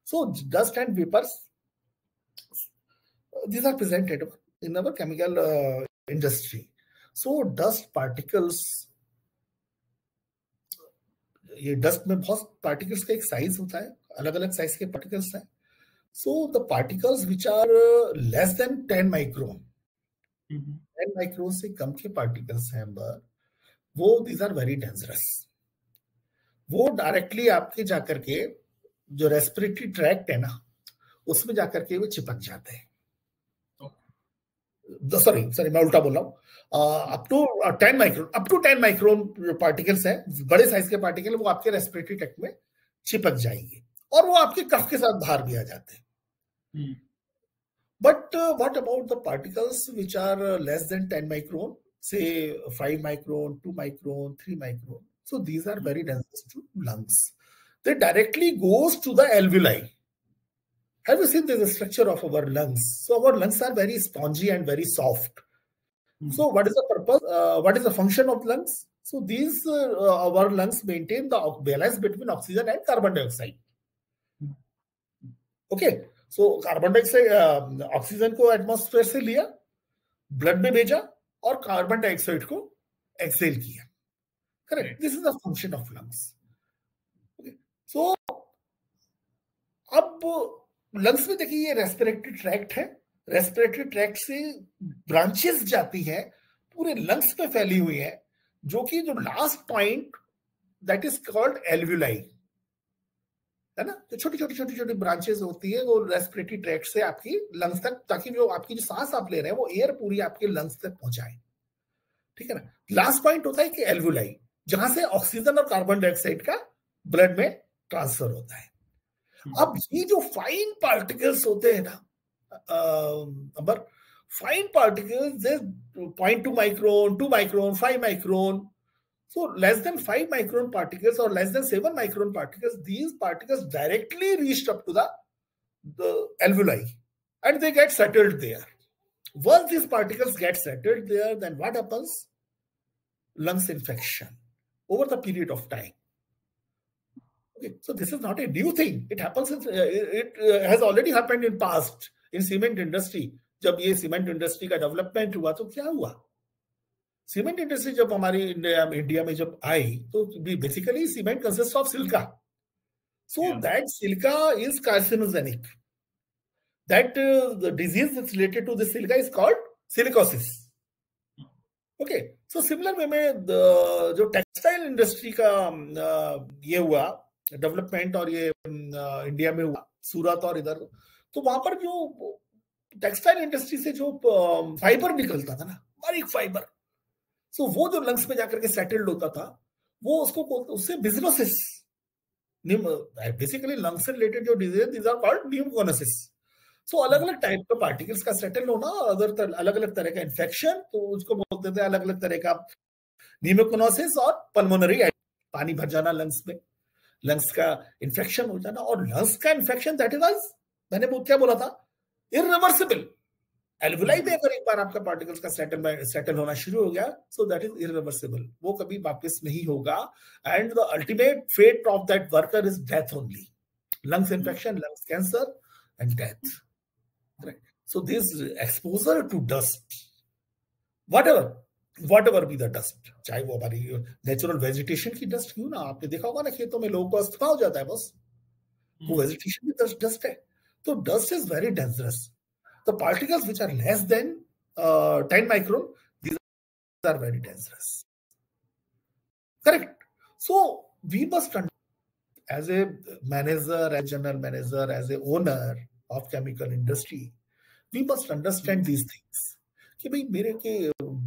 So dust and vapors, these are presented in our chemical industry. So dust particles, ये dust में बहुत particles का एक size होता है, अलग अलग size के पार्टिकल्स हैं। So the particles which are less than 10 micron, 10 micron से कम के पार्टिकल्स हैं अंदर, वो दीज आर वेरी डेंजरस। वो डायरेक्टली आपके जाकर के जो रेस्पिरेटरी ट्रैक्ट है ना, उसमें जाकर के वो चिपक जाते हैं। सॉरी मैं उल्टा बोल रहा हूँ। अप टू 10 माइक्रोन पार्टिकल्स है, बड़े साइज के पार्टिकल, वो आपके रेस्पिरेटरी ट्रैक्ट में चिपक जाएंगे और वो आपके कफ के साथ बाहर भी आ जाते हैं। But what about the particles which are less than 10 micron, से 5 micron, 2 micron, 3 micron, so these are very dangerous to lungs. They directly goes to the alveoli. Have you seen the structure of our lungs? So our lungs are very spongy and very soft. So what is the purpose? What is the function of lungs? So these our lungs maintain the balance between oxygen and carbon dioxide. Okay. So carbon dioxide, oxygen को atmosphere से लिया, blood में भेजा और carbon dioxide को exhale किया। Correct, this is the function of lungs. So अब lungs में देखिए ये रेस्पिरेटरी ट्रैक्ट है, रेस्पिरेटरी ट्रैक्ट से ब्रांचेस जाती हैं, पूरे लंग्स पे फैली हुई है, जो कि जो last point that is called alveoli है ना, तो छोटी छोटी छोटी छोटी ब्रांचेस होती है वो रेस्पिरेटरी ट्रैक्ट से आपकी लंग्स तक, ताकि जो आपकी जो सांस आप ले रहे हैं वो एयर पूरी आपके लंग्स तक पहुंचाए। ठीक है ना, लास्ट पॉइंट होता है कि एल्वुलाई, जहां से ऑक्सीजन और कार्बन डाइऑक्साइड का ब्लड में ट्रांसफर होता है। अब ये जो फाइन पार्टिकल्स होते हैं ना, number fine particles 0.2 micron, 2 micron, 5 micron, so less than 5 micron particles or less than 7 micron particles, these particles directly reached up to the alveoli and they get settled there. Once these particles get settled there, then what happens? Lungs infection over the period of time. Okay, so this is not a new thing. It happens. It has already happened in past in cement industry. जब ये cement industry का development हुआ तो क्या हुआ? Cement industry जब हमारी India में जब आई तो basically cement consist of silica. So that silica is carcinogenic. That the disease that's related to this silica is called silicosis. Okay, so similar way में जो टेक्सटाइल इंडस्ट्री का ये हुआ डेवलपमेंट और ये इंडिया में हुआ, सूरत और इधर, तो वहां पर जो टेक्सटाइल इंडस्ट्री से जो फाइबर निकलता था ना, बारीक फाइबर। सो वो जो लंग्स में जाकर के सेटल्ड होता था, वो उसको बोलते, उससे बिजनोसिस, बेसिकली लंग्स से रिलेटेड जो डिजीज, दीज आर कॉल्ड न्यूमोकोनोसिस। सो अलग अलग टाइप का पार्टिकल्स का सेटल होना, अलग अलग तरह का इन्फेक्शन, तो उसको बोलते थे अलग अलग तरह का न्यूमोकोनोसिस और पल्मोनरी, पानी भर जाना लंग्स में, लंग्स का इन्फेक्शन हो जाना। और लंग्स का इन्फेक्शन दैट इज, मैंने वो क्या बोला था, इरिवर्सिबल। एल्वुलाई में अगर एक बार आपका पार्टिकल्स का सेटल होना शुरू हो गया, सो दैट इज इरिवर्सिबल, वो कभी वापस नहीं होगा। And the ultimate fate of that worker is death only, lungs infection, lungs cancer and death. Right. So this exposure to dust, whatever be the dust, चाहे वो हमारी नेचुरल वेजिटेशन की dust क्यों ना, आपने देखा होगा ना खेतों में लोगों को अस्थमा हो जाता है बस, वो वेजिटेशन की डस्ट है। तो dust is very dangerous. The particles which are less than 10 micron, these are very dangerous. Correct. So we must, as a manager, as general manager, as a owner of chemical industry, we must understand these things कि भाई मेरे के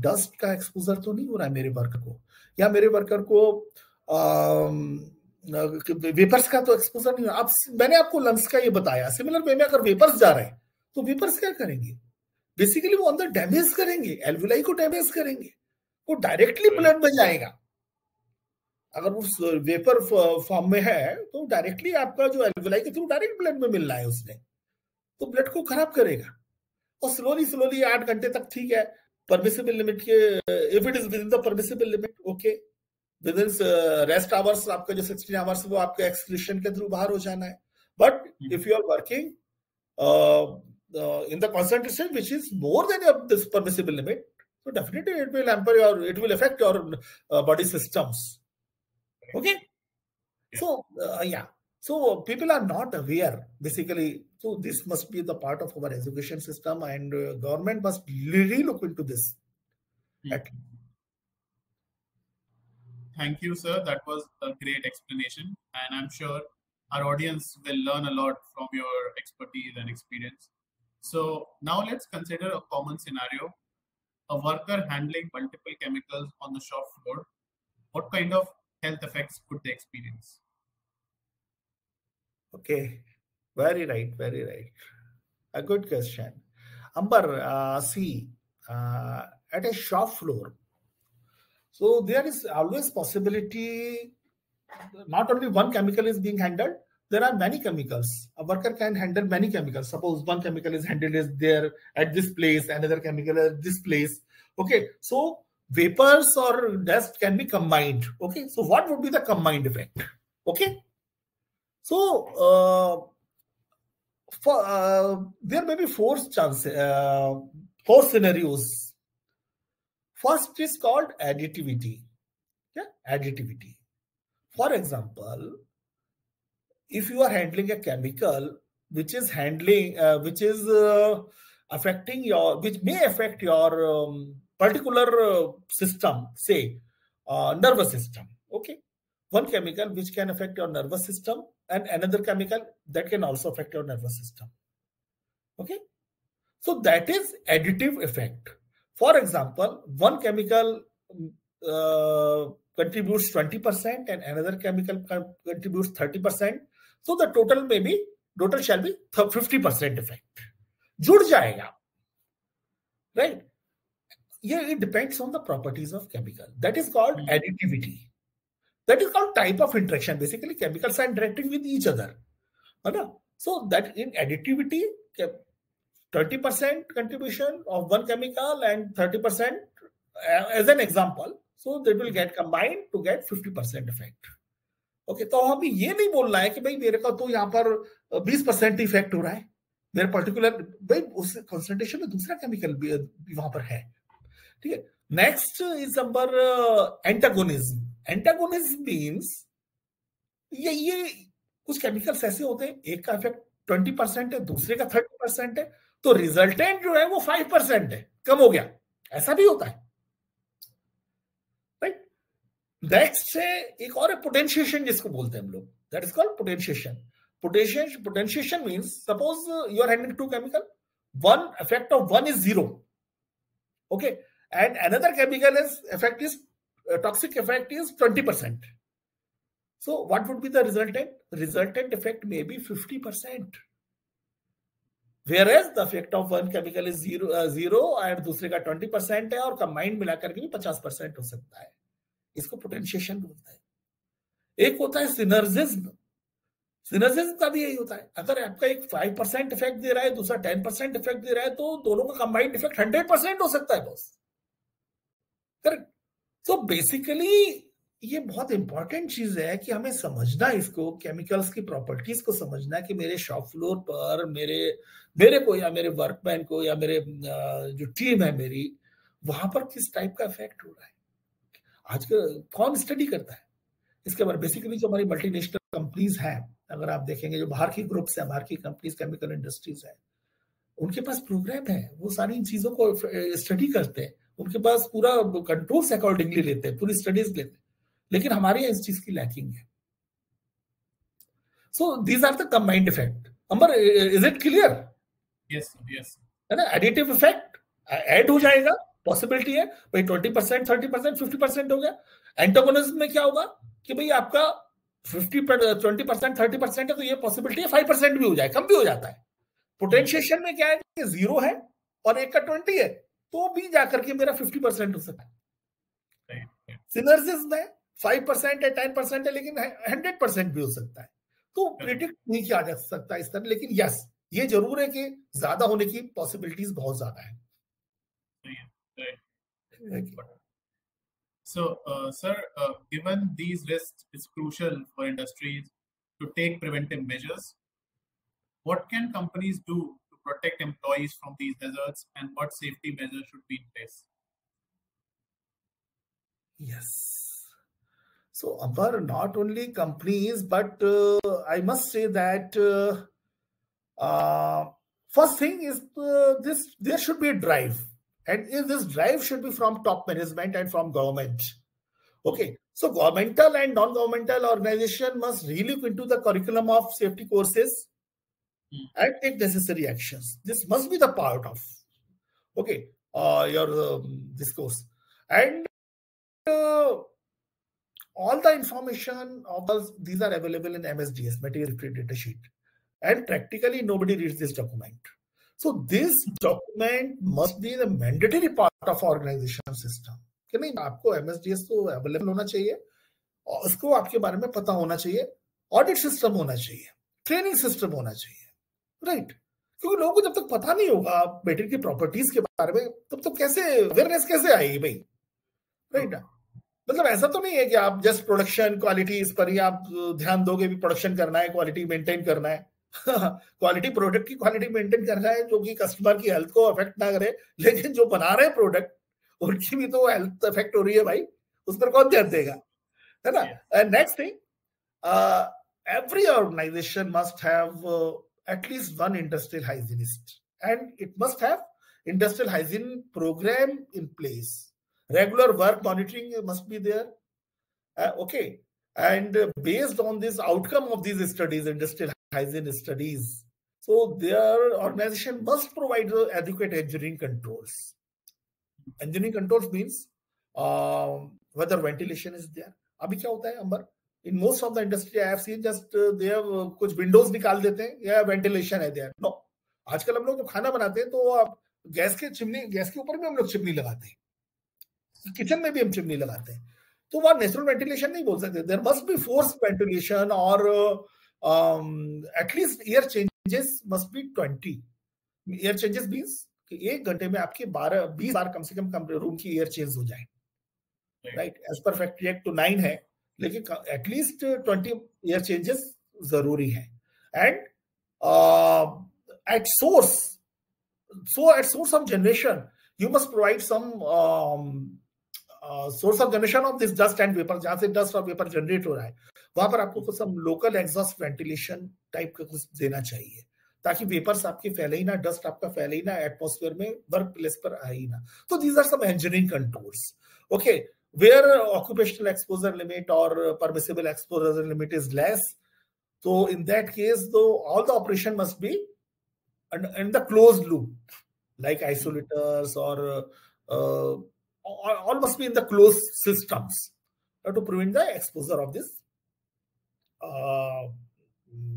dust का exposure तो नहीं हो रहा है मेरे वर्कर को, या मेरे वर्कर को वेपर्स का तो एक्सपोजर नहीं हो रहा। मैंने आपको लंग्स का ये बताया, सिमिलर वे में अगर वेपर्स जा रहे हैं तो वेपर्स क्या करेंगे, बेसिकली वो अंदर डैमेज करेंगे, एल्वुलाई को डैमेज करेंगे, वो डायरेक्टली ब्लड में जाएगा। अगर वो वेपर फॉर्म में है तो डायरेक्टली आपका जो एल्वुलाई के थ्रू डायरेक्ट ब्लड में मिलना है उसने, तो ब्लड को खराब करेगा। और स्लोली 8 घंटे तक ठीक है, परमिसिबल लिमिट के, if it is with in the permissible limit, okay, with in rest hours आपका जो 16 आवर्स वो आपके एक्सक्रीशन के थ्रू बाहर हो जाना है। But if you are working in the concentration which is more than this permissible limit, so definitely it will hamper your, it will affect your body systems. Okay, so yeah, so people are not aware basically, so this must be the part of our education system, and government must really look into this. Thank you, sir. That was a great explanation, and I'm sure our audience will learn a lot from your expertise and experience. So now let's consider a common scenario: a worker handling multiple chemicals on the shop floor. What kind of health effects could they experience? Okay, very right. A good question. Amber, see, at a shop floor, so there is always possibility not only one chemical is being handled, there are many chemicals. A worker can handle many chemicals. Suppose one chemical is handled is there at this place, another chemical at this place. Okay, so vapors or dust can be combined. Okay, so what would be the combined effect? Okay, so there may be four scenarios. First is called additivity. Yeah, additivity. For example, if you are handling a chemical which is affecting your, which may affect your particular system, say nervous system. Okay, one chemical which can affect your nervous system, and another chemical that can also affect your nervous system. Okay, so that is additive effect. For example, one chemical contributes 20% and another chemical contributes 30%. So the total shall be 50% effect. जुड़ जाएगा, right? Yeah, it depends on the properties of chemical. That is called additivity. That is called type of interaction. Basically, chemicals are interacting with each other. So that in additivity, 20% contribution of one chemical and 30% as an example. So they will get combined to get 50% effect. Okay, तो हमें ये नहीं बोलना है कि भाई मेरे का तो यहाँ पर 20% इफेक्ट हो रहा है, मेरे पर्टिकुलर, भाई उस कंसंट्रेशन में दूसरा केमिकल भी वहां पर है. ठीक है. Next is number antagonism. Antagonism means ये कुछ केमिकल्स ऐसे होते हैं, एक का इफेक्ट 20% है, दूसरे का 30% है, तो रिजल्टेंट जो है वो 5% है, कम हो गया. ऐसा भी होता है. राइट. नेक्स्ट है एक और पोटेंशिएशन जिसको बोलते हैं हम लोग, that is called potentiation. Potentiation means, suppose you are handling two chemical, one effect of one is 0, okay, and another chemical toxic effect is 20%. So what would be the resultant? Resultant effect may be 50%. Whereas the effect of one chemical is zero and दूसरे का 20% है और combined मिलाकर के भी 50% हो सकता है. इसको पोटेंशिएशन बोलते हैं. एक होता है सिनर्जिज्म. सिनर्जिज्म का भी यही होता है. अगर आपका एक 5% इफेक्ट दे रहा है, दूसरा 10% इफेक्ट दे रहा है, तो दोनों का कंबाइंड इफेक्ट 100% हो सकता है बॉस. करेक्ट. सो बेसिकली ये बहुत इंपॉर्टेंट चीज है कि हमें समझना इसको, केमिकल्स की प्रॉपर्टीज को समझना कि मेरे शॉप फ्लोर पर मेरे को या मेरे वर्कमैन को या मेरे जो टीम है मेरी, वहां पर किस टाइप का इफेक्ट हो रहा है. आजकल कौन स्टडी करता है इसके बारे में? बेसिकली जो हमारी मल्टीनेशनल कंपनीज हैं, अगर आप देखेंगे जो बाहर की ग्रुप्स है, बाहर की कंपनीज, केमिकल इंडस्ट्रीज है, उनके पास प्रोग्राम है, वो सारी इन चीजों को स्टडी करते हैं. उनके पास पूरा कंट्रोल्स अकॉर्डिंगली लेते हैं, पूरी स्टडीज लेते हैं. लेकिन हमारे यहाँ इस चीज की लैकिंग है. So these are the combined effect. Ambar, is it clear? Yes yes. है ना? एडिटिव इफेक्ट ऐड हो जाएगा, पॉसिबिलिटी है भाई. 20%, 30%, 50% हो गया. एंटागोनिज्म में क्या होगा कि भाई आपका 20%, 30% है, तो ये पॉसिबिलिटी है 5% भी हो जाए, कम भी हो जाता है. पोटेंशिएशन में क्या है कि 0 है और एक का 20 है, तो भी जाकर के मेरा 50% हो सकता है. सिनर्जिज्म में 5% है, 10% है, लेकिन 100% भी हो सकता है. तो प्रिडिक्ट नहीं किया जा सकता इस तरह. लेकिन यस, ये जरूर है कि ज्यादा होने की पॉसिबिलिटीज बहुत ज्यादा है. So, sir, given these risks, it's crucial for industries to take preventive measures. What can companies do to protect employees from these hazards, and what safety measures should be in place? Yes. So, Ambar, not only companies, but I must say that first thing is there should be a drive. And this drive should be from top management and from government. Okay. So governmental and non-governmental organization must relook into the curriculum of safety courses and take necessary actions. This must be the part of, okay, your this course. And all the information of these are available in MSDS, Material Data Sheet. And practically nobody reads this document. So this document must be the mandatory part of organization system. कि नहीं, आपको MSDS तो available होना चाहिए, और उसको आपके बारे में पता होना चाहिए, ऑडिट सिस्टम होना चाहिए, ट्रेनिंग सिस्टम होना चाहिए, राइट? क्योंकि लोगों को जब तक पता नहीं होगा बैटरी की प्रॉपर्टीज के बारे में, तब तक कैसे अवेयरनेस कैसे आएगी भाई, राइट? मतलब ऐसा तो नहीं है कि आप जस्ट प्रोडक्शन क्वालिटी इस पर ही आप ध्यान दोगे, भी प्रोडक्शन करना है, क्वालिटी मेंटेन करना है. क्वालिटी, प्रोडक्ट की क्वालिटी मेंटेन करना है जो कि कस्टमर की हेल्थ को अफेक्ट ना करे, लेकिन जो बना रहे प्रोडक्ट उनकी भी तो हेल्थ अफेक्ट हो रही है भाई, उस पर कौन ध्यान देगा, है ना? And next thing, every organization must have at least one industrial hygienist, and it must have industrial hygiene program in place. Regular work monitoring must be there. Okay. And based on this outcome of these studies, industrial hygiene studies, so their organization must provide adequate engineering controls. Engineering controls means whether ventilation is there. अभी क्या होता है अंबर, in most of the industry I have seen just they have कुछ windows निकाल देते हैं या ventilation है there. No, आजकल हम लोग जब खाना बनाते हैं तो आप गैस के ऊपर भी हम लोग चिमनी लगाते हैं, किचन में भी हम चिमनी लगाते हैं, तो वह नेचुरल वेंटिलेशन नहीं बोल सकते. There must be force ventilation, और at least air changes must be 20. Air changes means कि 1 घंटे में आपकी 20 बार कम से कम रूम की एयर चेंज हो जाए, right? As per factory act तो 9 है, लेकिन एटलीस्ट 20 एयर चेंजेस जरूरी है. And at source of generation you must provide some source of generation of this dust and vapour. जहां से डस्ट और वेपर जनरेट हो रहा है वहां पर आपको कुछ some local exhaust ventilation type का कुछ देना चाहिए, ताकि वेपर्स आपके फैले ही ना, डस्ट आपका फैले ही ना, एटमॉस्फेयर में, वर्क प्लेस पर आए ही ना. तो these are some engineering controls. Okay, where occupational exposure limit और permissible exposure limit is less, so in that case though all the operation must be in the closed loop, like isolators or all must be in the closed systems to prevent the exposure of this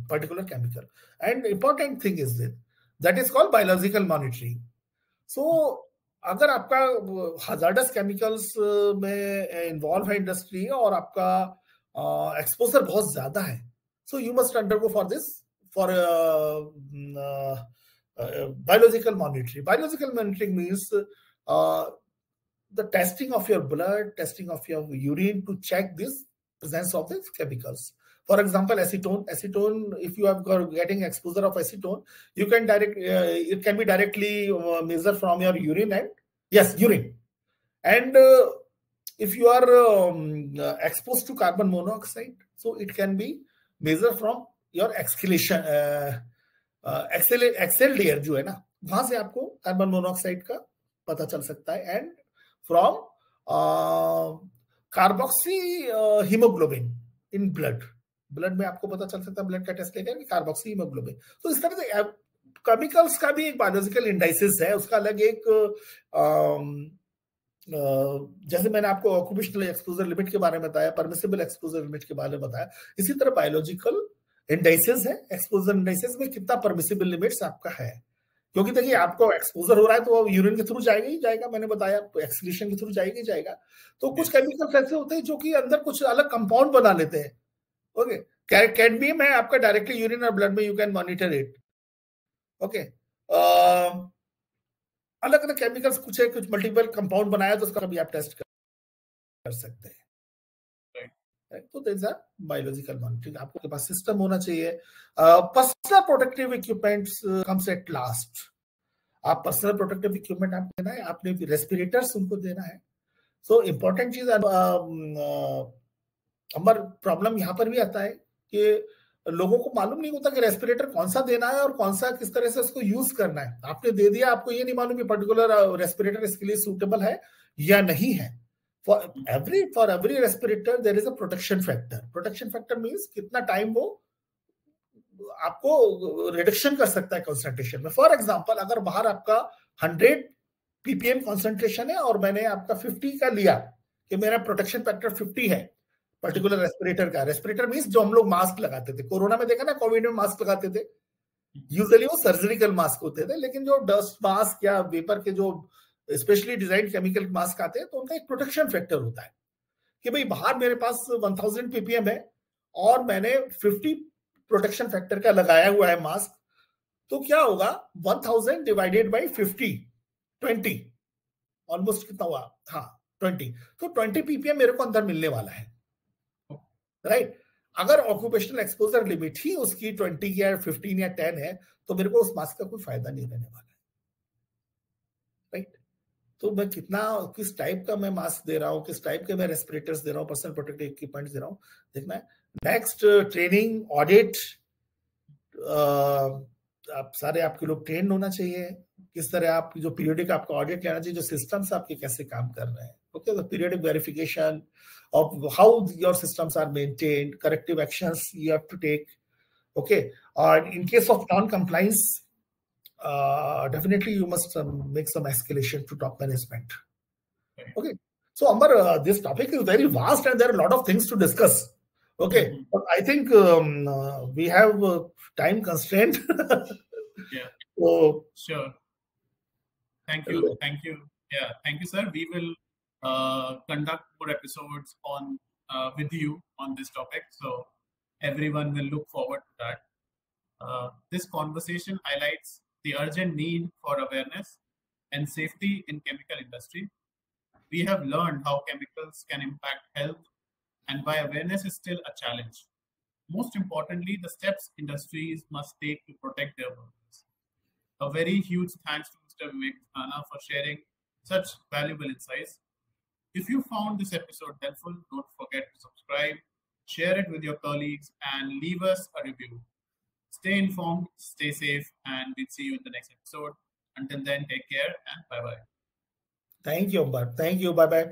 particular chemical. And important thing is that is called biological monitoring. So अगर आपका hazardous chemicals में involve है industry और आपका exposure बहुत ज्यादा है, so you must undergo for this for biological monitoring. Biological monitoring means the testing of your blood, testing of your urine to check this presence of these chemicals. For example, acetone. Acetone, if you are getting exposure of acetone, you can it can be directly measured from your urine and urine. And if you are exposed to carbon monoxide, so it can be measured from your exhalation, exhaled air जो है ना, वहां से आपको carbon monoxide का पता चल सकता है, and from carboxy haemoglobin in blood में आपको पता चल सकता है, ब्लड का टेस्ट लेकर कि कार्बोक्सी हीमोग्लोबिन. तो इस तरह से केमिकल्स का भी एक बायोलॉजिकल इंडाइसिस है, उसका अलग एक जैसे मैंने आपको ऑक्यूपेशनल एक्सपोजर लिमिट के बारे में बताया, परमिसिबल एक्सपोजर लिमिट के बारे में बताया, इसी तरह बायोलॉजिकल इंडाइसिस है. एक्सपोजर इंडाइसिस में कितना परमिसिबल लिमिट्स आपका है, क्योंकि देखिए आपको एक्सपोजर हो रहा है तो वो यूरिन के थ्रू जाएगा ही जाएगा, मैंने बताया एक्सक्रीशन के थ्रू जाएगा ही जाएगा. तो कुछ केमिकल्स ऐसे होते हैं जो कि अंदर कुछ अलग कंपाउंड बना लेते हैं. ओके, कैडमियम है आपका डायरेक्टली यूरिन और ब्लड में, you can monitor it. Okay, अलग अलग केमिकल्स कुछ है, कुछ मल्टीपल कंपाउंड बनाया तो उसका भी आप टेस्ट कर सकते हैं. तो देयर आर बायोलॉजिकल मॉनिटरिंग. आपके पास सिस्टम होना चाहिए. Personal protective equipments comes at last. आप पर्सनल प्रोटेक्टिव इक्विपमेंट आपको देना है, आपने रेस्पिरेटर्स उनको देना है. सो इंपॉर्टेंट चीज हमारा प्रॉब्लम यहाँ पर भी आता है कि लोगों को मालूम नहीं होता कि रेस्पिरेटर कौन सा देना है और कौन सा किस तरह से उसको यूज करना है. आपने दे दिया, आपको ये नहीं मालूम कि पर्टिकुलर रेस्पिरेटर इसके लिए सूटेबल है या नहीं है. For every respirator there is a protection factor. Protection factor means कितना टाइम वो आपको रिडक्शन कर सकता है कंसंट्रेशन में. फॉर एग्जांपल, अगर बाहर आपका 100 ppm कंसंट्रेशन है और मैंने आपका 50 का लिया कि मेरा प्रोटेक्शन फैक्टर 50 है पर्टिकुलर रेस्पिरेटर का. रेस्पिरेटर मींस जो हम लोग मास्क लगाते थे, कोरोना में देखा ना, कोविड में मास्क लगाते थे, यूजुअली वो सर्जिकल मास्क होते थे, लेकिन जो डस्ट मास्क या वेपर के जो स्पेशली डिजाइन केमिकल मास्क आते हैं तो उनका एक प्रोटेक्शन फैक्टर होता है कि भाई बाहर मेरे पास 1000 ppm है और मैंने 50 प्रोटेक्शन फैक्टर का लगाया हुआ है मास्क, तो क्या होगा 1000 डिवाइडेड बाय 50, 20 ऑलमोस्ट कितना हुआ, हाँ 20. तो 20 ppm मेरे को अंदर मिलने वाला है, राइट. अगर ऑक्यूपेशनल एक्सपोजर लिमिट ही उसकी 20 या 15 या 10 है तो मेरे को उस मास्क का कोई फायदा नहीं रहने वाला है, राइट. तो मैं किस टाइप का मैं मास्क दे रहा हूँ, किस टाइप के मैं रेस्पिरेटर्स दे रहा हूँ, पर्सनल प्रोटेक्टिव इक्विपमेंट्स दे रहा हूँ, देखना है. Next, training, audit. आप सारे आपके लोग ट्रेन होना चाहिए. किस तरह आप जो पीरियडिक आपका ऑडिट लेना चाहिए, जो सिस्टम्स आपके कैसे काम कर रहे हैं. Okay, the periodic verification of how your systems are maintained, corrective actions you have to take. Okay, और in case of non compliance, definitely you must make some escalation to top management. Okay, so Ambar, this topic is very vast and there are a lot of things to discuss. Okay, but I think we have time constraint. Yeah. So sure. Thank you. Yeah, thank you, sir. We will conduct more episodes on with you on this topic, so everyone will look forward to that. This conversation highlights the urgent need for awareness and safety in chemical industry. We have learned how chemicals can impact health and why awareness is still a challenge. Most importantly, the steps industries must take to protect their workers. A very huge thanks to Mr. Vivek Thana for sharing such valuable insights. If you found this episode helpful, don't forget to subscribe, share it with your colleagues, and leave us a review. Stay informed, stay safe, and we'll see you in the next episode. Until then, take care and bye-bye. Thank you, Ambar. Thank you. Bye-bye.